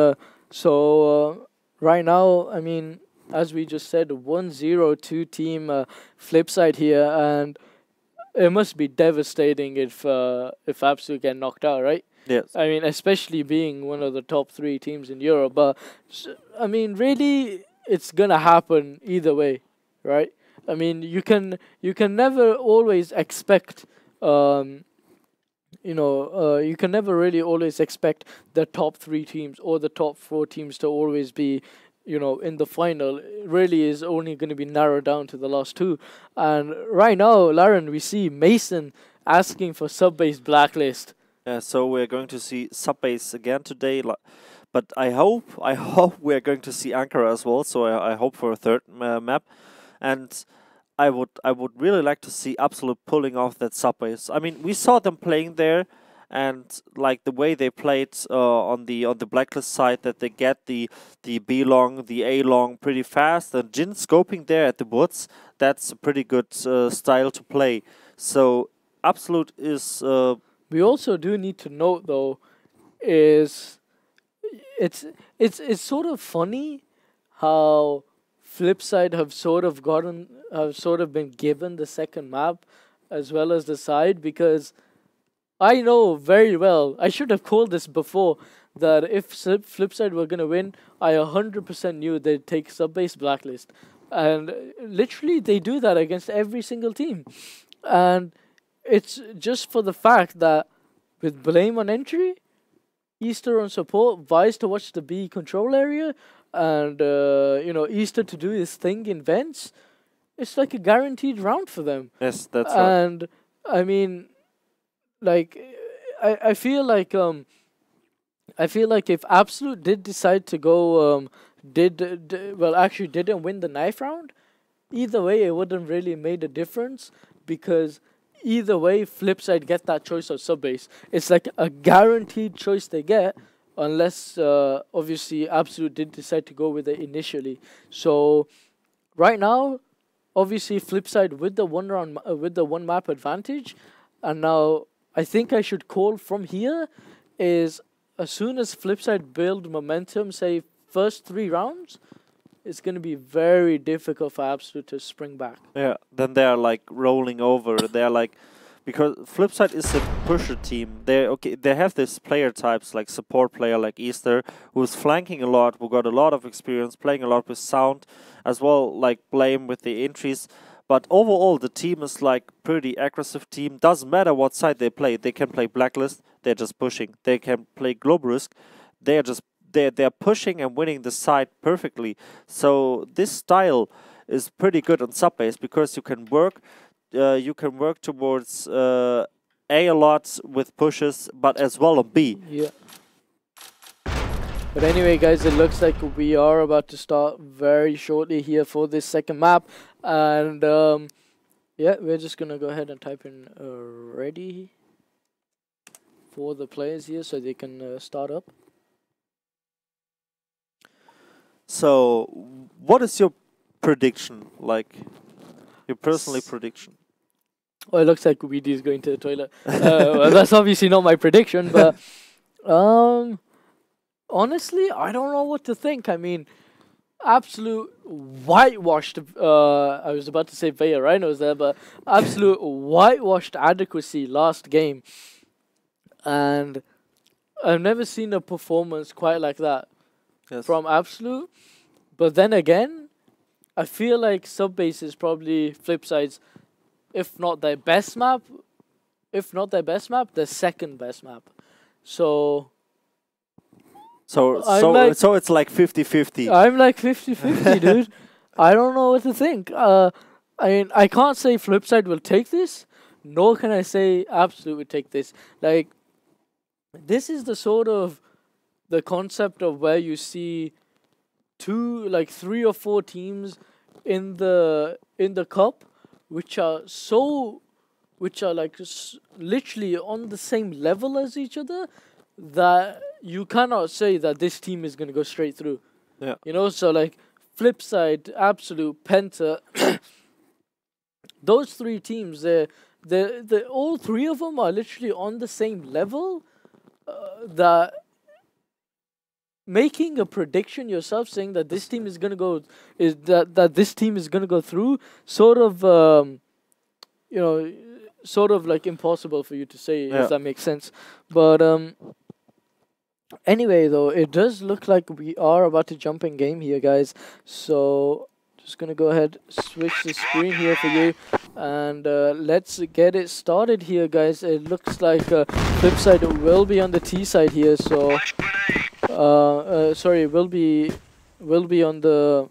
right now, I mean, as we just said, 1-0 to Team FlipSid here, and it must be devastating if Absolute get knocked out, right? Yes. I mean, especially being one of the top 3 teams in Europe. But I mean, really, it's gonna happen either way, right? I mean, you can never always expect, you can never really always expect the top 3 teams or the top 4 teams to always be, in the final. It really is only going to be narrowed down to the last 2. And right now, Laren, we see Mason asking for sub-base blacklist. Yeah, so we're going to see sub-base again today, but I hope we're going to see Ankara as well. So I hope for a third map, and I would really like to see Absolute pulling off that sub-base. I mean, we saw them playing there, and like the way they played on the blacklist side, that they get the B long, the A long pretty fast, and Jin scoping there at the woods. That's a pretty good style to play. So Absolute is. We also do need to note, though, is it's sort of funny how FlipSid have sort of been given the second map as well as the side, because I know very well, I should have called this before, that if FlipSid were going to win, I 100% knew they'd take sub-base blacklist. And literally, they do that against every single team. And it's just for the fact that with Blame on entry, Easter on support, Vice to watch the B control area, and Easter to do his thing in vents, it's like a guaranteed round for them. Yes, that's right. And I mean, like, I feel like if Absolute did decide to go actually didn't win the knife round, either way it wouldn't really made a difference, because either way FlipSid get that choice of sub-base. It's like a guaranteed choice they get, unless obviously Absolute did decide to go with it initially. So right now, obviously FlipSid with the one map advantage, and now I think I should call from here is, as soon as FlipSid build momentum, say first 3 rounds, it's going to be very difficult for Absolute to spring back. Yeah, then they are like rolling over. They're like, because FlipSid is a pusher team. They have this player types like support player like Easter, who's flanking a lot, who got a lot of experience playing a lot with sound, as well like Blame with the entries. But overall, the team is like pretty aggressive team. Doesn't matter what side they play. They can play Blacklist. They're just pushing. They can play Global Risk. They're pushing and winning the side perfectly. So this style is pretty good on sub-base, because you can work towards A lot with pushes, but as well on B. Yeah. But anyway, guys, it looks like we are about to start very shortly here for this second map. And yeah, we're just going to go ahead and type in ready for the players here so they can start up. So, what is your prediction, like your personal prediction? Oh, it looks like Weedy is going to the toilet. Well, that's obviously not my prediction, but honestly, I don't know what to think. I mean, Absolute whitewashed. I was about to say Vaya Rhinos there, but Absolute whitewashed adequacy last game, and I've never seen a performance quite like that. Yes. From Absolute. But then again, I feel like sub-base is probably FlipSid's, if not their best map, their second best map. So it's like 50-50. I'm like 50-50, dude. I don't know what to think. I mean, I can't say FlipSid will take this, nor can I say Absolute will take this. Like, this is the sort of the concept of where you see 3 or 4 teams in the cup, which are like literally on the same level as each other, that you cannot say that this team is going to go straight through. Yeah. You know, so like FlipSid, Absolute, Penta, those three teams, they all three of them are literally on the same level. That making a prediction yourself, saying that this team is gonna go, that this team is gonna go through, sort of you know, sort of like impossible for you to say, if that makes sense. But anyway, though, it does look like we are about to jump in game here, guys. So just gonna go ahead, switch the screen here for you, and let's get it started here, guys. It looks like FlipSid will be on the T side here, so sorry, will be on the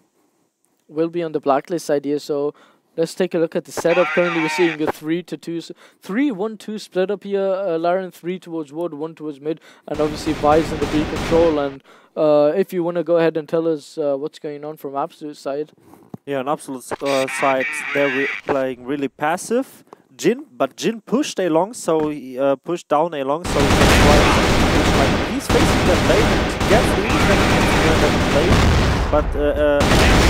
blacklist side here. So let's take a look at the setup. Currently, we're seeing a 3-1-2 split up here. Laren 3 towards wood, 1 towards mid, and obviously Vi's in the B control. And if you want to go ahead and tell us what's going on from Absolute side. Yeah, on Absolute side, they're playing really passive. But Jin pushed along, so he pushed down along, so he can try to push, like, he's facing the lane and gets the defense lane. But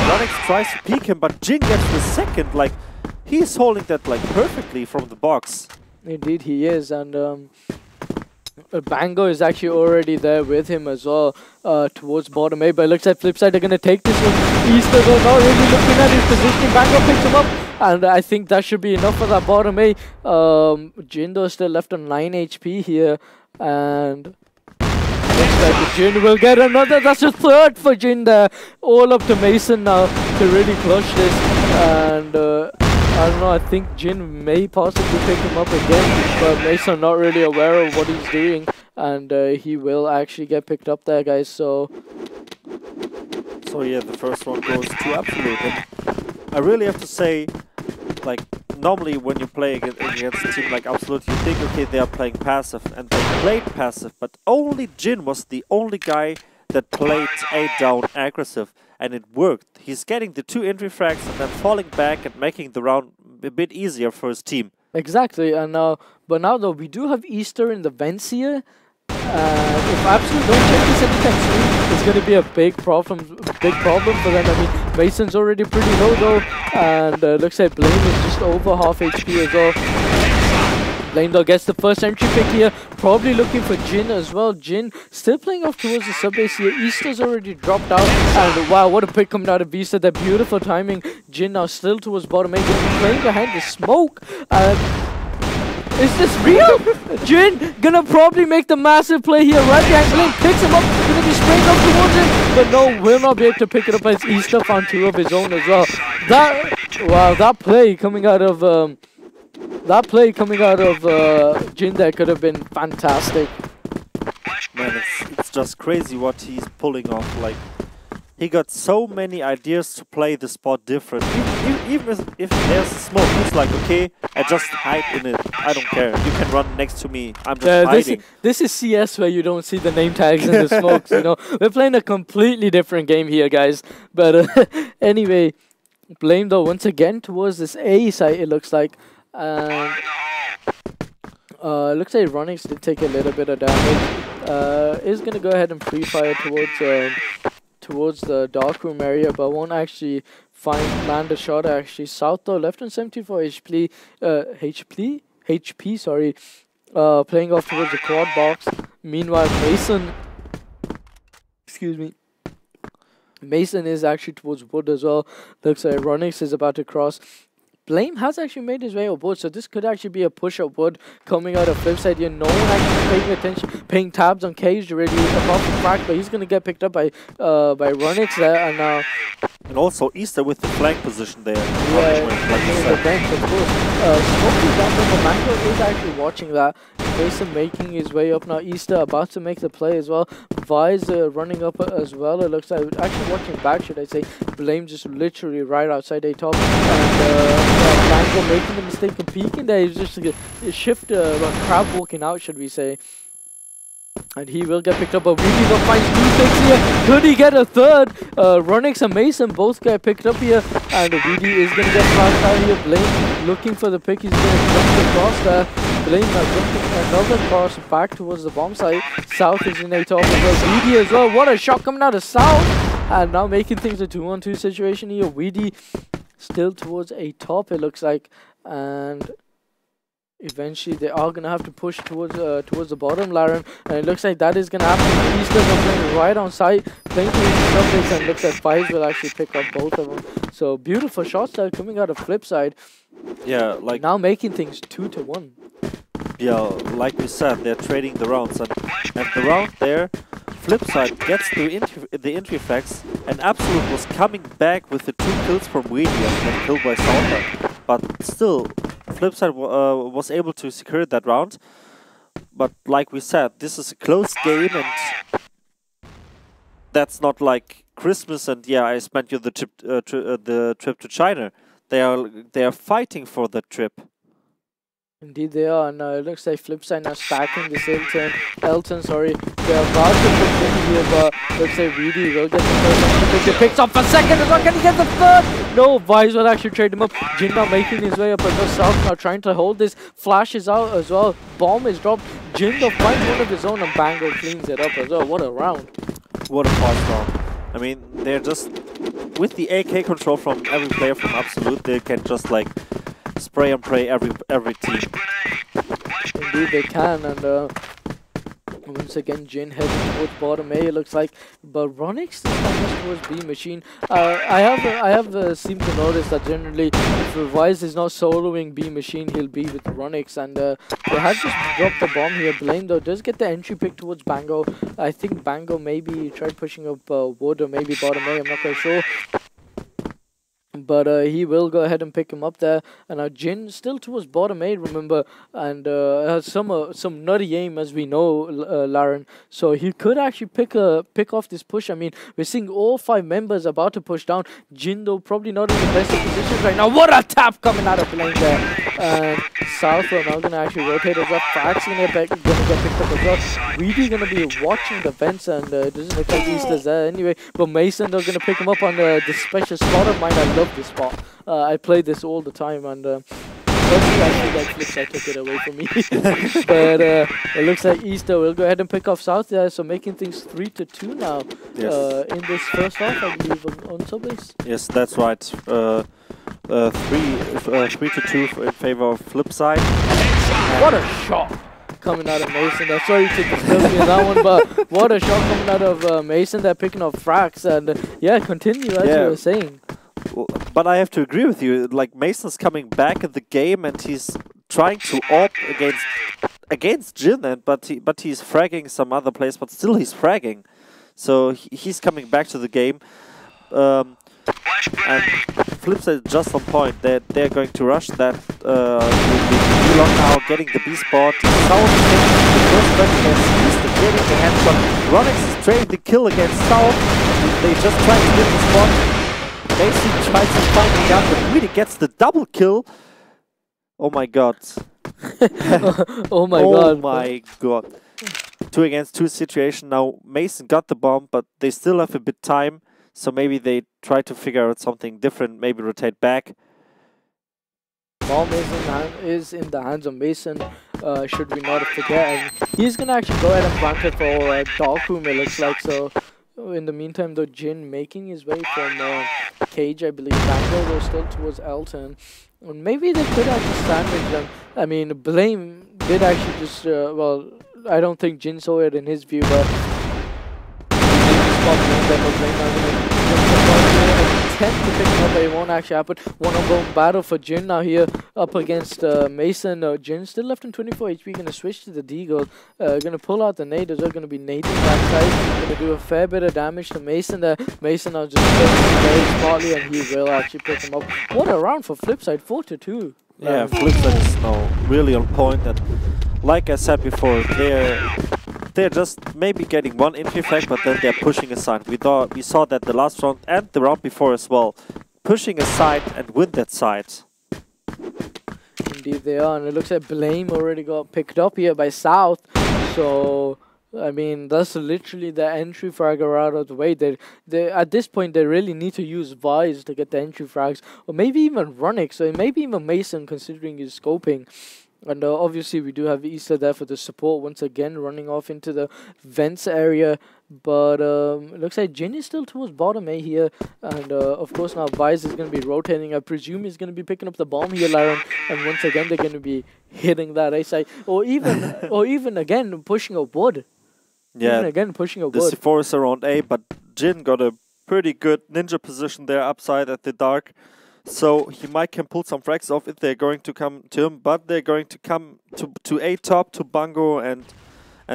Ronix tries to peek him, but Jin gets the second. Like, he's holding that like perfectly from the box. Indeed, he is, and Bango is actually already there with him as well, towards bottom A. But it looks like FlipSid are going to take this one. Easter, though, not really looking at his positioning. Bango picks him up, and I think that should be enough for that bottom A. Jin, though, still left on 9 HP here, and looks like Jin will get another. That's a third for Jin there. All up to Mason now to really clutch this, and I don't know, I think Jin may possibly pick him up again, but Mason not really aware of what he's doing, and he will actually get picked up there, guys. So yeah, the first one goes to Absolute. And I really have to say, like, normally when you play against a team like Absolute, you think, okay, they are playing passive, and they played passive, but only Jin was the only guy that played A down aggressive, and it worked. He's getting the 2 entry frags and then falling back and making the round a bit easier for his team. Exactly, and but now though we do have Easter in the vents here. If Absolute don't check this anytime soon, it's going to be a big problem for them. I mean, Mason's already pretty low though, and looks like Blame is just over half HP as well. Blame though gets the first entry pick here, probably looking for Jin as well. Jin still playing off towards the sub base here. Easter's already dropped out, and wow, what a pick coming out of Easter. That beautiful timing. Jin now still towards bottom A, playing behind the smoke. Is this real? Jin gonna probably make the massive play here. Right behind Blame, picks him up, gonna be spraying up towards him, but no, will not be able to pick it up as Easter found 2 of his own as well. That play coming out of Jin there could have been fantastic. Man, it's just crazy what he's pulling off. Like, he got so many ideas to play the spot different. Even if there's smoke, he's like, okay, I just hide in it. I don't care. You can run next to me. I'm just hiding. This is CS where you don't see the name tags in the smokes, you know. We're playing a completely different game here, guys. But anyway, Blame though once again towards this A side, it looks like. And looks like Ronix did take a little bit of damage. Is going to go ahead and free fire towards the dark room area, but won't actually land a shot. Actually, South though left on 74 HP. Sorry, playing off towards the quad box. Meanwhile, Mason is actually towards wood as well. Looks like Ronix is about to cross. Blame has actually made his way up wood, so this could actually be a push up wood coming out of FlipSid here. No one actually paying tabs on Cage really apart from Crack, but he's gonna get picked up by Ronix there, and now. And also Easter with the flank position there. Yeah, the bench, of course. Smokey down from the Mango is actually watching that. Mason making his way up now. Easter about to make the play as well. Vi's running up as well. It looks like actually watching back, should I say. Blame just literally right outside A top, and Mango making the mistake of peeking there. He's just a shift, crab walking out, should we say. And he will get picked up, but Weedy though finds 2 picks here. Could he get a third? Ronix and Mason both get picked up here, and Weedy is going to get flashed out here. Blame looking for the pick. He's going to jump across there. Blame now jumping another cross back towards the bomb site. South is in a top as well. Weedy as well. What a shot coming out of South. And now making things a 2-on-2 situation here. Weedy still towards a top, it looks like. And eventually they are going to have to push towards the bottom, Laren. And it looks like that is going to happen. Easters are playing right on site. Playing to the subjects, and looks like Fives will actually pick up both of them. So beautiful shots there coming out of FlipSid. Yeah, like now making things 2-1. Yeah, like we said, they're trading the rounds, and the round there, FlipSid gets the entry frags, and Absolute was coming back with the 2 kills from Weedy and then killed by Sounder. But still, FlipSid was able to secure that round. But like we said, this is a close game, and that's not like Christmas and yeah, I spent you the trip to China. They are fighting for that trip. Indeed they are, and it looks like FlipSid now stacking this Elton, sorry. They're about to push in here, but looks like Weedy will get the first one. He picks up for second as well. Can he get the third? No, Vice will actually trade him up. Jin now making his way up as well. South now trying to hold this. Flash is out as well. Bomb is dropped. Jin though finds one of his own, and Bango cleans it up as well. What a round. What a fast round. I mean, they're just, with the AK control from every player from Absolute, they can just like spray and pray every team. Indeed they can, and once again Jin heading towards bottom A, it looks like, but Ronix this time is towards B machine. I have seemed to notice that generally if Revise is not soloing B machine, he'll be with Ronix, and they have just dropped the bomb here. Blame though does get the entry pick towards Bango. I think Bango maybe tried pushing up Wood or maybe bottom A, I'm not quite sure. But he will go ahead and pick him up there. And now Jin still towards bottom A, remember, and has some nutty aim, as we know, Laren. So he could actually pick off this push. I mean, we're seeing all 5 members about to push down. Jin, though, probably not in the best of positions right now. What a tap coming out of lane there. And South are now going to actually rotate as well. Frax going to get picked up as well. Weedy going to be watching the fence, and it doesn't look like Easter's there anyway. But Mason, they're going to pick him up on this special spot of mine. I love this spot. I play this all the time, and actually that FlipSid took it away from me. But it looks like Easter will go ahead and pick off South there, so making things 3-2 now. Yes. In this first half, I believe, on Subbase. Yes, that's right. 3-2 in favor of FlipSid. What a shot coming out of Mason there. Sorry to disturb me in that one, but what a shot coming out of Mason there, picking up frags, and yeah, continue as you were saying. But I have to agree with you. Like, Mason's coming back in the game, and he's trying to op against Jin, but he's fragging some other players. But still, he's fragging. So he's coming back to the game. And FlipSid just on point. They're going to rush that. Elon now getting the B spot. South taking the first back against East and getting the headshot. Ronix is trading the kill against South. They just try to get the spot. Mason tries to find the gun, but really gets the double kill. Oh my god. Oh my god. Oh my god. 2 against 2 situation. Now Mason got the bomb, but they still have a bit time. So maybe they try to figure out something different, maybe rotate back. Bomb is in the hands of Mason, should we not forget. And he's going to actually go ahead and plant it for Dark Room, it looks like. So in the meantime, though, Jin making his way from Cage, I believe. Bango goes still towards Elton. And maybe they could actually sandwich them. I mean, Blame did actually just, well, I don't think Jin saw it in his view, but attempt to pick him up, but it won't actually happen. One-on-one battle for Jin now here up against Mason. Jin still left in 24 HP, going to switch to the Deagle. Going to pull out the nade. They're going to be nading backside. Going to do a fair bit of damage to Mason there. Mason now just very smartly, and he will actually pick him up. What a round for FlipSid, 4-2. Yeah, FlipSid is now really on point, and like I said before, they're just maybe getting one entry frag, but then they're pushing aside. We saw that the last round and the round before as well. Pushing aside and win that side. Indeed they are, and it looks like Blame already got picked up here by South. So, I mean, that's literally the entry fragger out of the way. They at this point, they really need to use Vise to get the entry frags. Or maybe even Runix, or maybe even Mason, considering his scoping. And obviously we do have Easter there for the support once again, running off into the vents area. But it looks like Jin is still towards bottom A here. And of course now Vice is going to be rotating. I presume he's going to be picking up the bomb here, Laren. And once again they're going to be hitting that A side. Or even again pushing a wood. Yeah, even again pushing a the wood. C4 is around A, but Jin got a pretty good ninja position there upside at the dark. So he might can pull some frags off if they're going to come to him, but they're going to come to A top, to Bungo and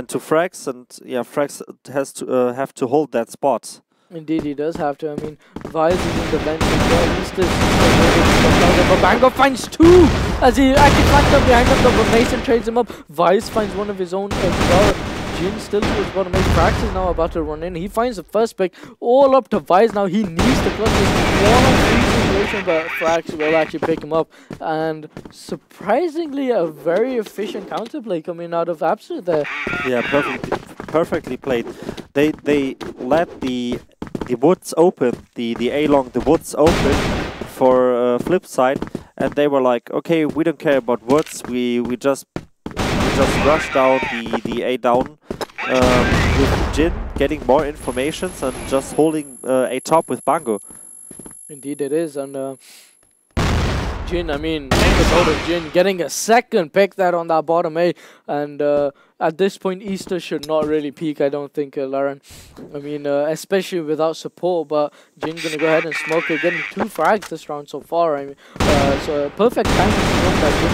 to frags, and yeah, frags has to have to hold that spot. Indeed, he does have to. I mean, Vice is in the bench as well. He's still but Bango finds two as he actually climbs up behind him, but Mason trades him up. Vice finds one of his own as well. Jin still towards bottom. Frax is now about to run in. He finds the first pick all up to Vice. Now he needs to clutch this 1-on-3 situation, but Frax will actually pick him up. And surprisingly, a very efficient counterplay coming out of Absolute there. Yeah, perfectly played. They let the woods open, the A-long, the woods open for FlipSid, and they were like, okay, we don't care about woods, we just rush down the A down with Jin, getting more informations and just holding A top with Bango. Indeed it is, and Jin, I mean, Jin getting a second pick there on that bottom A, and at this point Easter should not really peak, I don't think, Laren. I mean, especially without support, but Jin gonna go ahead and smoke it, getting 2 frags this round so far. I mean, so perfect timing to smoke that Jin.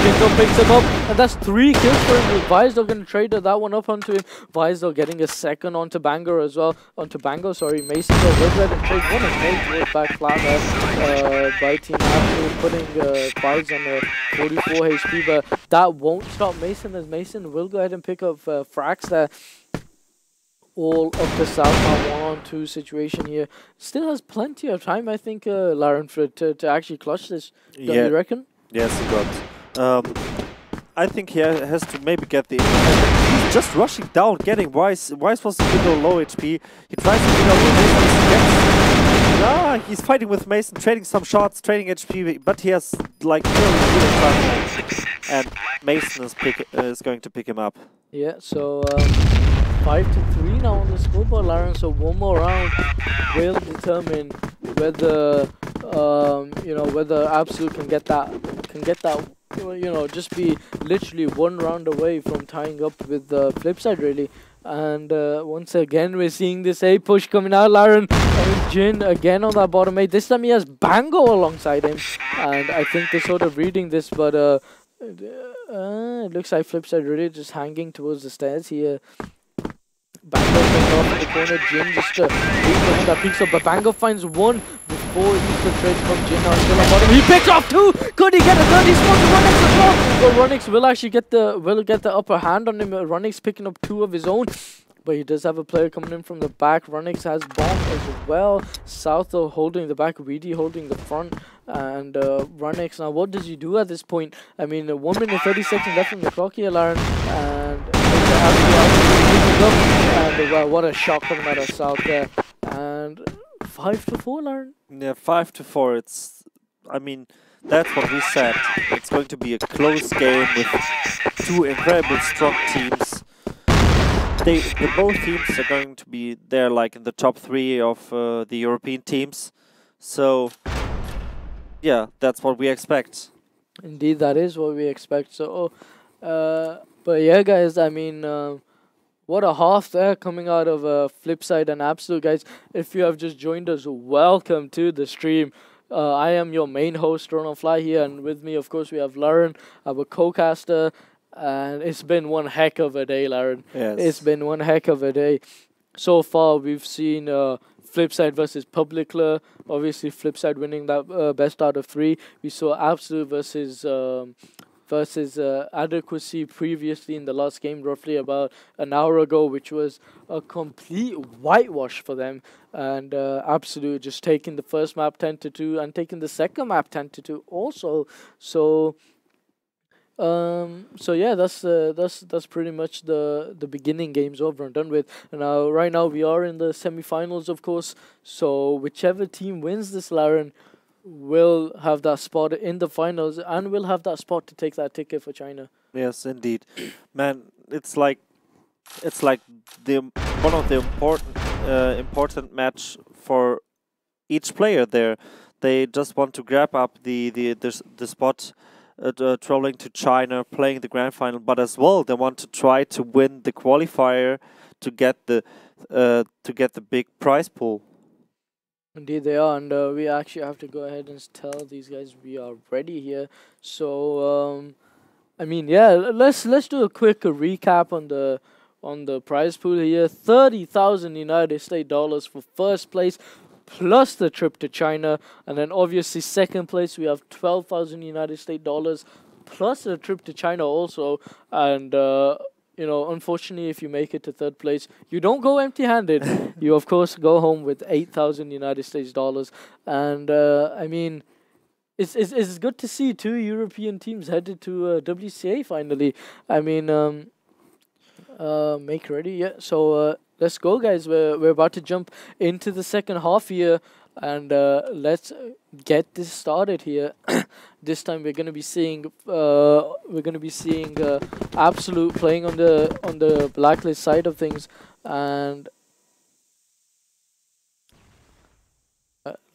Jingo picks him up, and that's 3 kills for him. Vizdor gonna trade that one up onto him. Vizdor getting a second onto Bango as well. Sorry, Mason will go ahead and trade one and make back flat by Team Absolute, putting Viz on the 44 HP, but that won't stop Mason, as Mason will go ahead and pick up frags there. All up the south now, 1-on-2 situation here. Still has plenty of time, I think, Laren, to actually clutch this. Don't you reckon? Yes, he got. I think he has to maybe get the... He's just rushing down, getting Wise. Wise was a bit low HP. He tries to get over Mason. He's fighting with Mason, trading some shots, trading HP, but he has like really time. And Mason is going to pick him up. Yeah, so 5-3 now on the scoreboard, Laren. So one more round will determine whether whether Absolute can get that, just be literally one round away from tying up with the FlipSid, really. And once again, we're seeing this A push coming out, Laren. And Jin again on that bottom A. This time he has Bango alongside him, and I think they're sort of reading this, but it looks like FlipSid really just hanging towards the stairs here. Bango goes off in the corner, Jin just behind that picks up, but Bango finds one before Easter trades from Jin. Now still on bottom. He picks off 2. Could he get a third? He smokes Runix as well. But Runix will actually get the upper hand on him. Runix picking up 2 of his own. But he does have a player coming in from the back. Runix has bomb as well. Southo holding the back, Weedy holding the front. And Runix, now what does he do at this point? I mean, 1 minute 30 seconds left on the clock here, Laren. And what a shot coming out of South there. And 5-4, Laren. Yeah, 5-4. I mean, that's what we said. It's going to be a close game with 2 incredibly strong teams. Both teams are going to be there, like in the top 3 of the European teams. So, yeah, that's what we expect. Indeed, that is what we expect. So, but yeah, guys, I mean, what a half there coming out of FlipSid and Absolute, guys. If you have just joined us, welcome to the stream. I am your main host, Ronald Fly here, and with me, of course, we have Laren, our co-caster. And it's been one heck of a day, Laren. Yes. It's been one heck of a day. So far, we've seen FlipSid versus Publicler. Obviously, FlipSid winning that best out of 3. We saw Absolute versus Adequacy previously in the last game, roughly about an hour ago, which was a complete whitewash for them. And Absolute just taking the first map 10-2 and taking the second map 10-2 also. So yeah, that's pretty much the beginning games over and done with. And now right now we are in the semi-finals, of course. So whichever team wins this, Laren, will have that spot in the finals and will have that spot to take that ticket for China. Yes, indeed, man. It's like the one of the important match for each player there. They just want to grab up the spot, traveling to China, playing the grand final, but as well they want to try to win the qualifier to get the big prize pool. Indeed they are, and we actually have to go ahead and tell these guys we are ready here. So I mean, yeah, let's do a quick recap on the prize pool here. 30,000 United States dollars for first place, plus the trip to China, and then obviously second place we have 12,000 United States dollars, plus the trip to China also, and you know, unfortunately, if you make it to third place, you don't go empty-handed. You of course go home with 8,000 United States dollars, and I mean, it's good to see two European teams headed to WCA finally. I mean, make ready, yeah. So let's go, guys. We're about to jump into the second half here, and let's get this started here. This time we're gonna be seeing Absolute playing on the blacklist side of things, and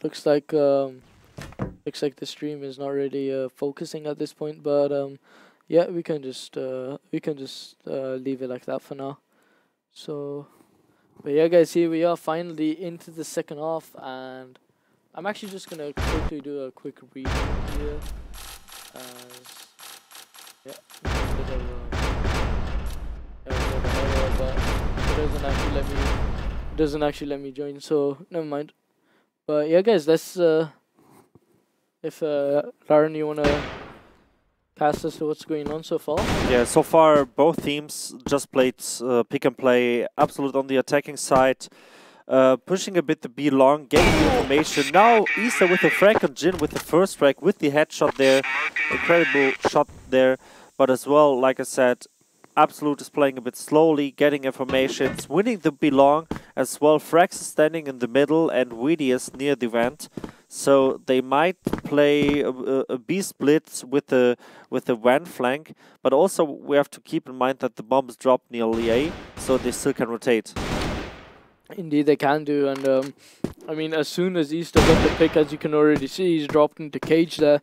looks like the stream is not really focusing at this point, but yeah, we can just leave it like that for now. So, but yeah, guys, here we are finally into the second half, and I'm actually just gonna quickly do a quick read here. Yeah, but it doesn't actually let me join, so never mind. But yeah, guys, let's if Lauren, you wanna cast us to what's going on so far? Yeah, so far both teams just played pick and play. Absolute on the attacking side, pushing a bit the B long, getting the information. Now Easter with the frag on Jin with the first frag with the headshot there. Incredible shot there. But as well, like I said, Absolute is playing a bit slowly, getting informations, winning the B long as well. Frax is standing in the middle and Weedy is near the vent. So they might play a B split with the van flank, but also we have to keep in mind that the bombs drop nearly A, so they still can rotate. Indeed, they can do, and I mean, as soon as Easter got the pick, as you can already see, he's dropped into cage there.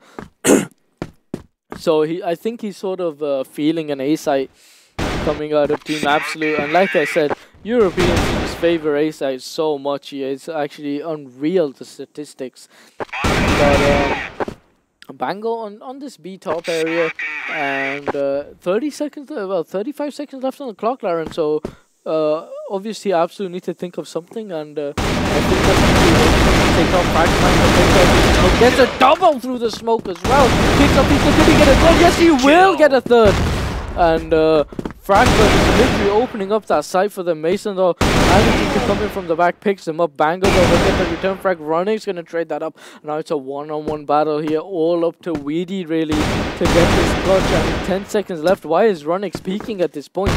So I think he's sort of feeling an A site coming out of Team Absolute, and like I said, European teams favor A site so much here. It's actually unreal, the statistics. But Bango on this B top area, and 35 seconds left on the clock, Lauren. So obviously Absolute need to think of something, and I think that's take off Fragment. Gets a double through the smoke as well. Picks up Easter. Did he get a third? Yes, he will get a third. And Fragment is literally opening up that site for the Mason, though. Managing to come in from the back, picks him up. Bango though, look at the return frag. Running's gonna trade that up. Now it's a one-on-one battle here, all up to Weedy really to get this clutch. And 10 seconds left. Why is Runnix peeking at this point?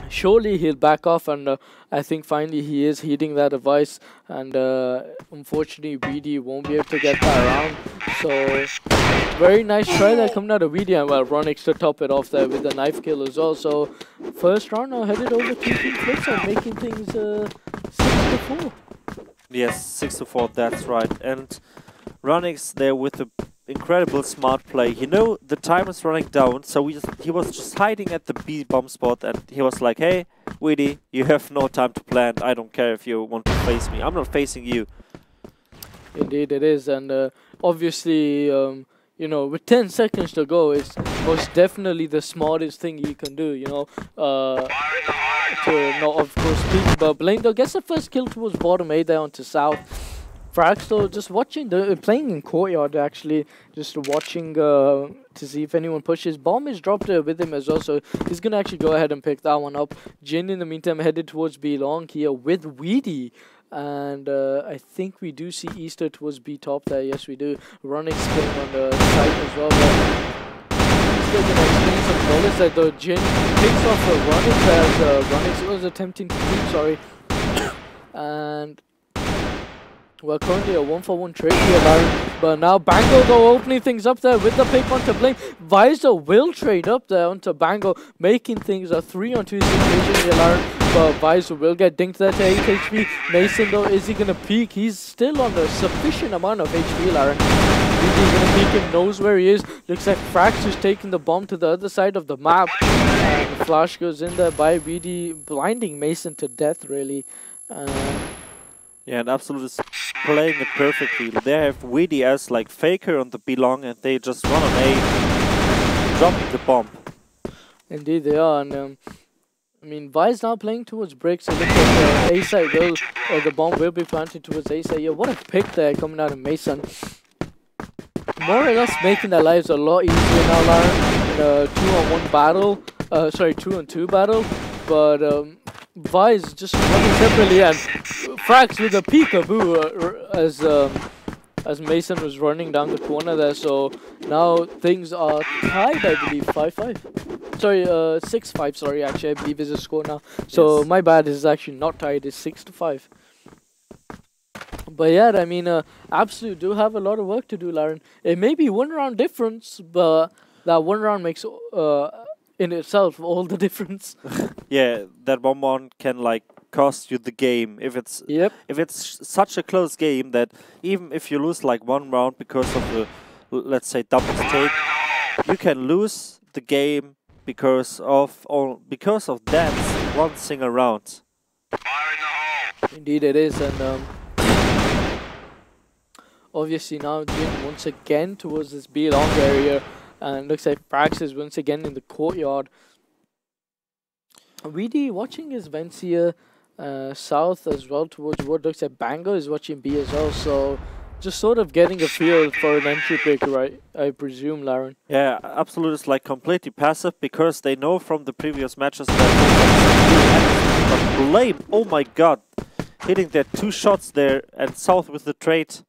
Surely he'll back off, and I think finally he is heeding that advice, and unfortunately BD won't be able to get that around. So very nice try there coming out of BD, and well, Ronix to top it off there with the knife kill as well. So first round now headed over to Team FlipSid, making things 6-4. Yes, 6-4, that's right. And Ronix there with the incredible smart play. You know, the time is running down, so he was just hiding at the B bomb spot, and he was like, hey, Weedy, you have no time to plant. I don't care if you want to face me. I'm not facing you. Indeed it is, and obviously, you know, with 10 seconds to go, it's most definitely the smartest thing you can do, you know, to not, of course, peek, but Blaine, though, gets the first kill towards bottom A there onto South. Frax, though, just watching, playing in courtyard, actually, just watching to see if anyone pushes. Bomb is dropped with him as well, so he's going to actually go ahead and pick that one up. Jin, in the meantime, headed towards B long here with Weedy. And I think we do see Easter towards B top there. Yes, we do. Ronix playing on the side as well. But Easter going to exchange some bullets there, though. Jin picks off Ronix as Ronix was attempting to shoot, sorry. And Well, currently a 1-for-1 trade here, Baron. But now Bango though opening things up there with the pick onto Blame. Visor will trade up there onto Bango, making things a 3-on-2 situation here, Baron. But Visor will get dinked there to 8 HP. Mason though, is he gonna peek? He's still on a sufficient amount of HP, Laren. He's gonna peek him, knows where he is. Looks like Frax is taking the bomb to the other side of the map. And Flash goes in there by BD, blinding Mason to death, really. Yeah, and Absolute is playing it perfectly. They have Weedy as like Faker on the Belong, and they just run on A, dropping the bomb. Indeed they are, and I mean, Vi's now playing towards bricks, so looks like A side will, the bomb will be planted towards A side. Yeah, what a pick there coming out of Mason. More or less making their lives a lot easier now, Lauren, in a 2-on-1 battle, 2-on-2 battle, but Vi's just running separately, and Frax with a peekaboo as Mason was running down the corner there. So now things are tied, I believe, 5-5. Sorry, 6-5. Sorry, actually, I believe is the score now. So yes. My bad, is actually not tied. It's 6-5. But yeah, I mean, Absolute do have a lot of work to do, Lauren. It may be 1 round difference, but that 1 round makes in itself all the difference. Yeah, that 1-1 can like cost you the game if it's such a close game that even if you lose like 1 round because of the, let's say, double take, you can lose the game because of that 1 single round. Indeed it is, and obviously now Jin once again towards this B long area, and looks like Frax is once again in the courtyard. VD watching his vents here, south as well towards what looks like Bango is watching B as well, so just sort of getting a feel for an entry pick, right? I presume, Laren. Yeah, Absolute is like completely passive because they know from the previous matches that Blame, oh my god, hitting their 2 shots there and south with the trade.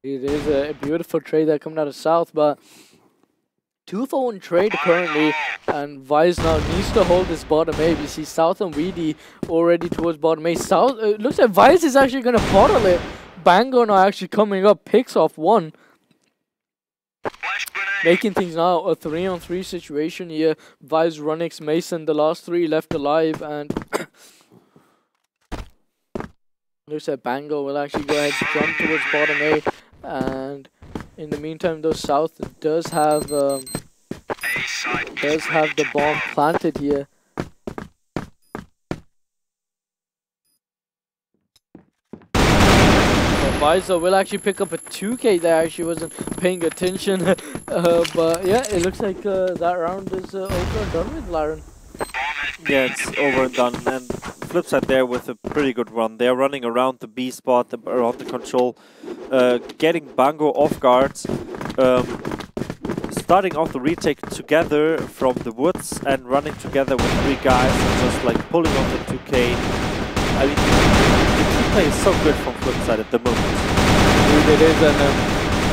It is a beautiful trade that coming out of south, but 2-for-1 trade currently, and Vice now needs to hold this bottom A. We see South and Weedy already towards bottom A. South, looks like Vice is actually going to bottle it. Bango now actually coming up, picks off 1. Making things now a 3-on-3 situation here. Vice, Runix, Mason, the last 3 left alive, and looks like Bango will actually go ahead and jump towards bottom A. And in the meantime, though, South does have the bomb planted here. Visor will actually pick up a 2K there. Actually wasn't paying attention, but yeah, it looks like that round is over and done with, Laren. Yeah, it's over and done. And FlipSid there with a pretty good run. They're running around the B spot, around the control, getting Bango off guard, starting off the retake together from the woods and running together with 3 guys and just like pulling off the 2K. I mean, the team play is so good from FlipSid at the moment. Indeed it is, and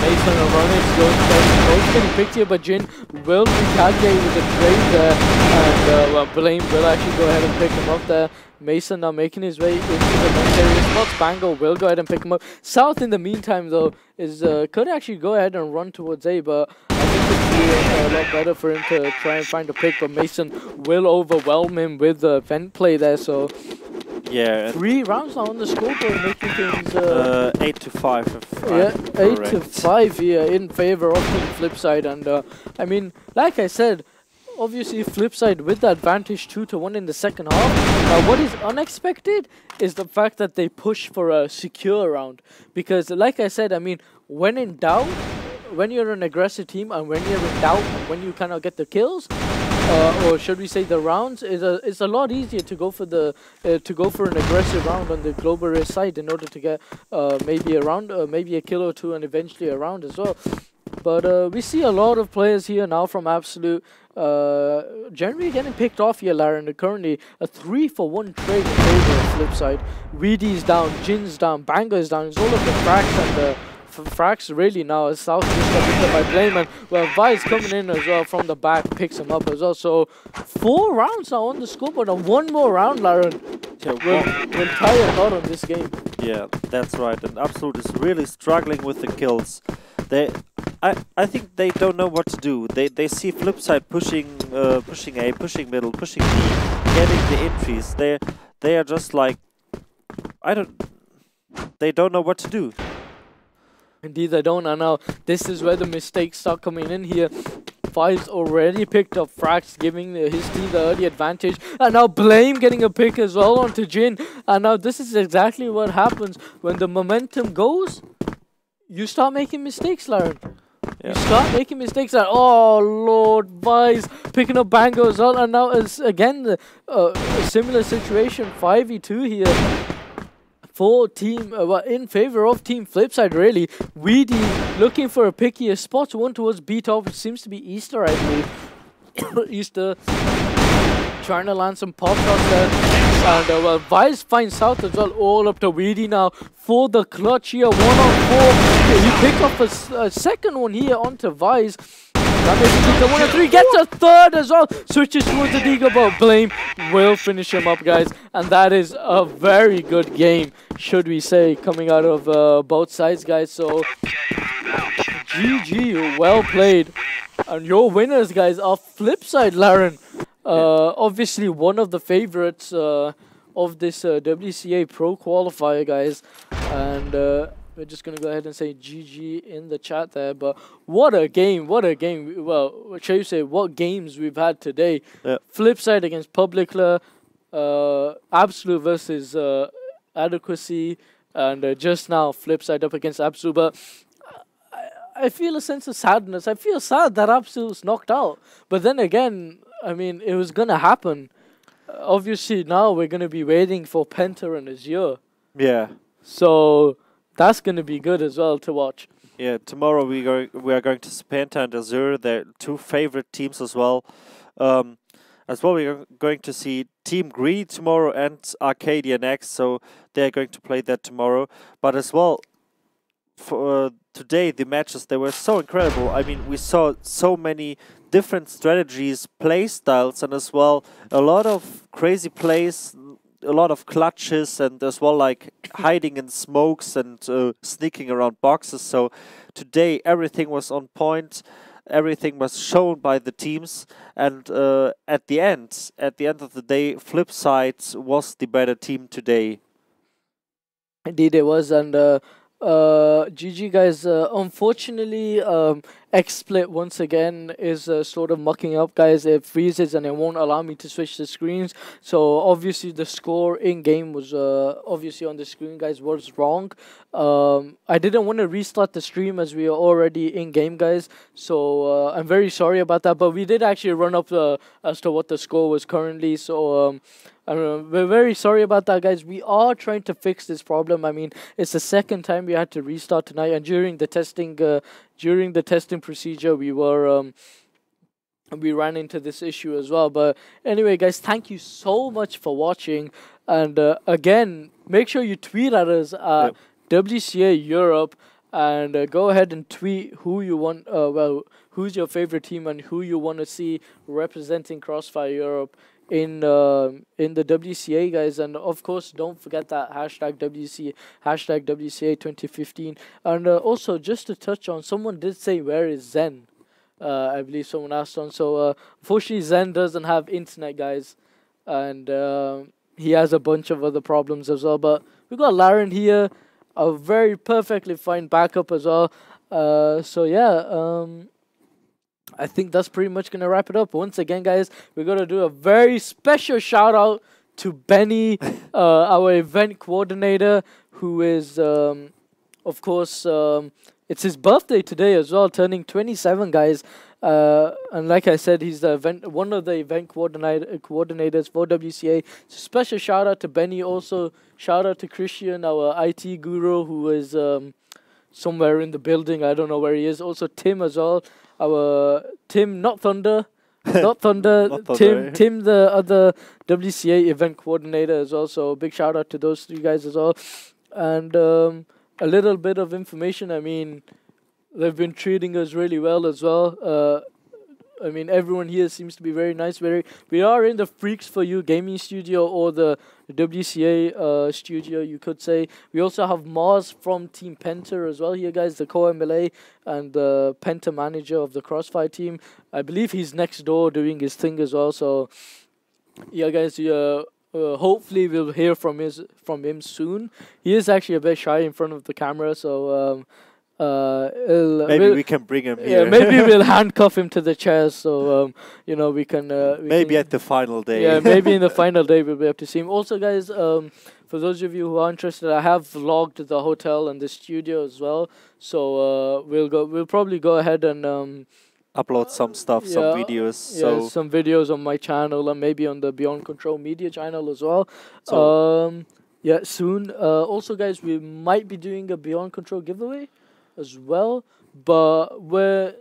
Mason and Ronix both getting picked here, but Jin will retaliate with the trade there, and Blame will actually go ahead and pick him up there. Mason now making his way into the next area spots. Bango will go ahead and pick him up. South in the meantime though is could actually go ahead and run towards A, but I think it's a lot better for him to try and find a pick, but Mason will overwhelm him with the vent play there, so yeah, 3 rounds now on the scoreboard, making things 8-5. Yeah, 8-5 here in favor of Team FlipSid, and I mean, like I said, obviously FlipSid with the advantage 2-1 in the second half. What is unexpected is the fact that they push for a secure round, because like I said, I mean, when in doubt, when you're an aggressive team and when you're in doubt, when you cannot get the kills, or should we say the rounds, it's a lot easier to go for the an aggressive round on the global race side in order to get maybe a round, maybe a kill or 2, and eventually a round as well. But we see a lot of players here now from Absolute generally getting picked off here, Laren. Currently a 3-for-1 trade in favor of FlipSid. Weedy's down, Jin's down, Bango is down. It's all of the Frax and the Frax really now as South just got picked up by Blame, and well, Vi's coming in as well from the back, picks him up as well. So 4 rounds now on the scoreboard, and 1 more round, Laren. Yeah, we'll tie a lot on this game. Yeah, that's right. And Absolute is really struggling with the kills. I think they don't know what to do. They see FlipSid pushing pushing A, pushing middle, pushing B, getting the entries. They are just like they don't know what to do. Indeed, they don't. And now this is where the mistakes start coming in here. Five's already picked up frags, giving his team the early advantage. And now Blame getting a pick as well onto Jin. And now this is exactly what happens when the momentum goes. You start making mistakes, Lauren. Yeah. You start making mistakes. Like, oh, Lord, Vice picking up Bango as well. And now it's again a similar situation, 5v2 here. For team, in favor of Team FlipSid, really. Weedy looking for a pickier spot. One towards B top, which seems to be Easter, I believe. Easter trying to land some pop shots there. And well, Vice finds South as well. All up to Weedy now for the clutch here. 1-on-4. He picked up a second one here onto Vice. That makes it 1 and 3, gets a third as well. Switches towards the Deagle, but Blame will finish him up, guys. And that is a very good game, should we say, coming out of both sides, guys. So, GG, well played. And your winners, guys, are FlipSid, Lauren. Obviously, one of the favorites of this WCA Pro Qualifier, guys. And we're just going to go ahead and say GG in the chat there. But what a game, what a game. Well, what shall you say, what games we've had today. Yeah. FlipSid against Publicler, Absolute versus Adequacy, and just now FlipSid up against Absolute. But I feel a sense of sadness. I feel sad that Absolute's knocked out. But then again, I mean, it was going to happen. Obviously, now we're going to be waiting for Penta and Azure. Yeah. So that's going to be good as well to watch. Yeah, tomorrow we are going to see Penta and Azure. They're two favorite teams as well. As well, we are going to see Team Green tomorrow and Arcadia next. So they're going to play that tomorrow. But as well, for today, the matches, they were so incredible. I mean, we saw so many different strategies, play styles, and as well, a lot of crazy plays, a lot of clutches, and as well like hiding in smokes and sneaking around boxes. So today everything was on point, everything was shown by the teams, and at the end of the day, FlipSid was the better team today. Indeed it was. And GG, guys. Unfortunately, XSplit once again is sort of mucking up, guys. It freezes and it won't allow me to switch the screens. So obviously the score in game was obviously on the screen, guys, was wrong. I didn't want to restart the stream as we are already in game, guys. So I'm very sorry about that. But we did actually run up as to what the score was currently. So we're very sorry about that, guys. We are trying to fix this problem. I mean, it's the second time we had to restart tonight, and during the testing procedure, we ran into this issue as well. But anyway, guys, thank you so much for watching. And again, make sure you tweet at us at WCA Europe, and go ahead and tweet who you want. Who's your favorite team and who you want to see representing CrossFire Europe in the WCA, guys. And of course, don't forget that hashtag WCA 2015. And also, just to touch on, someone did say, where is Zen? I believe someone asked on. So unfortunately, Zen doesn't have internet, guys, and he has a bunch of other problems as well. But we got Lauren here, a very perfectly fine backup as well. So yeah, I think that's pretty much going to wrap it up. Once again, guys, we're going to do a very special shout out to Benny, our event coordinator, who is, of course, it's his birthday today as well, turning 27, guys. And like I said, he's one of the event coordinators for WCA. So special shout out to Benny. Also, shout out to Christian, our IT guru, who is somewhere in the building. I don't know where he is. Also, Tim as well. Our Tim, not Thunder, not Thunder, not Thunder. Tim, the other WCA event coordinator as well. So big shout out to those three guys as well. And a little bit of information. I mean, they've been treating us really well as well. I mean, everyone here seems to be very nice. We are in the Freaks for You gaming studio, or the WCA studio, you could say. We also have Mars from Team Penta as well here, guys, the co-MLA and the Penta manager of the CrossFire team. I believe he's next door doing his thing as well. So, yeah, guys, hopefully we'll hear from him soon. He is actually a bit shy in front of the camera, so maybe we can bring him here. Yeah, maybe we'll handcuff him to the chair, so you know, we can. Maybe at the final day. Yeah, maybe in the final day we'll be able to see him. Also, guys, for those of you who are interested, I have vlogged the hotel and the studio as well. So we'll probably go ahead and upload some stuff, some videos. Yeah, some videos on my channel and maybe on the Beyond Control Media channel as well. So yeah, soon. Also, guys, we might be doing a Beyond Control giveaway as well, but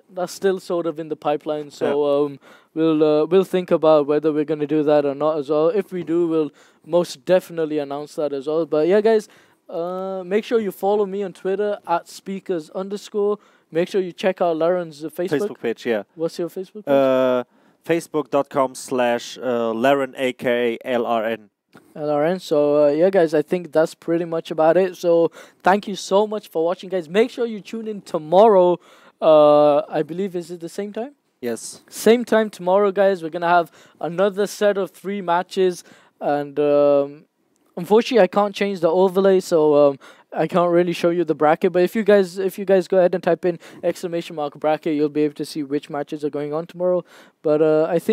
that's still sort of in the pipeline. So we'll think about whether we're gonna do that or not as well. If we do, we'll most definitely announce that as well. But yeah, guys, make sure you follow me on Twitter @speakers_. Make sure you check out Laren's Facebook page. Yeah. What's your Facebook page? Facebook.com/Laren, aka LRN. LRN. So yeah, guys, I think that's pretty much about it. So thank you so much for watching, guys. Make sure you tune in tomorrow. I believe, is it the same time? Yes. Same time tomorrow, guys. We're gonna have another set of 3 matches, and unfortunately, I can't change the overlay, so I can't really show you the bracket. But if you guys go ahead and type in !bracket, you'll be able to see which matches are going on tomorrow. But I think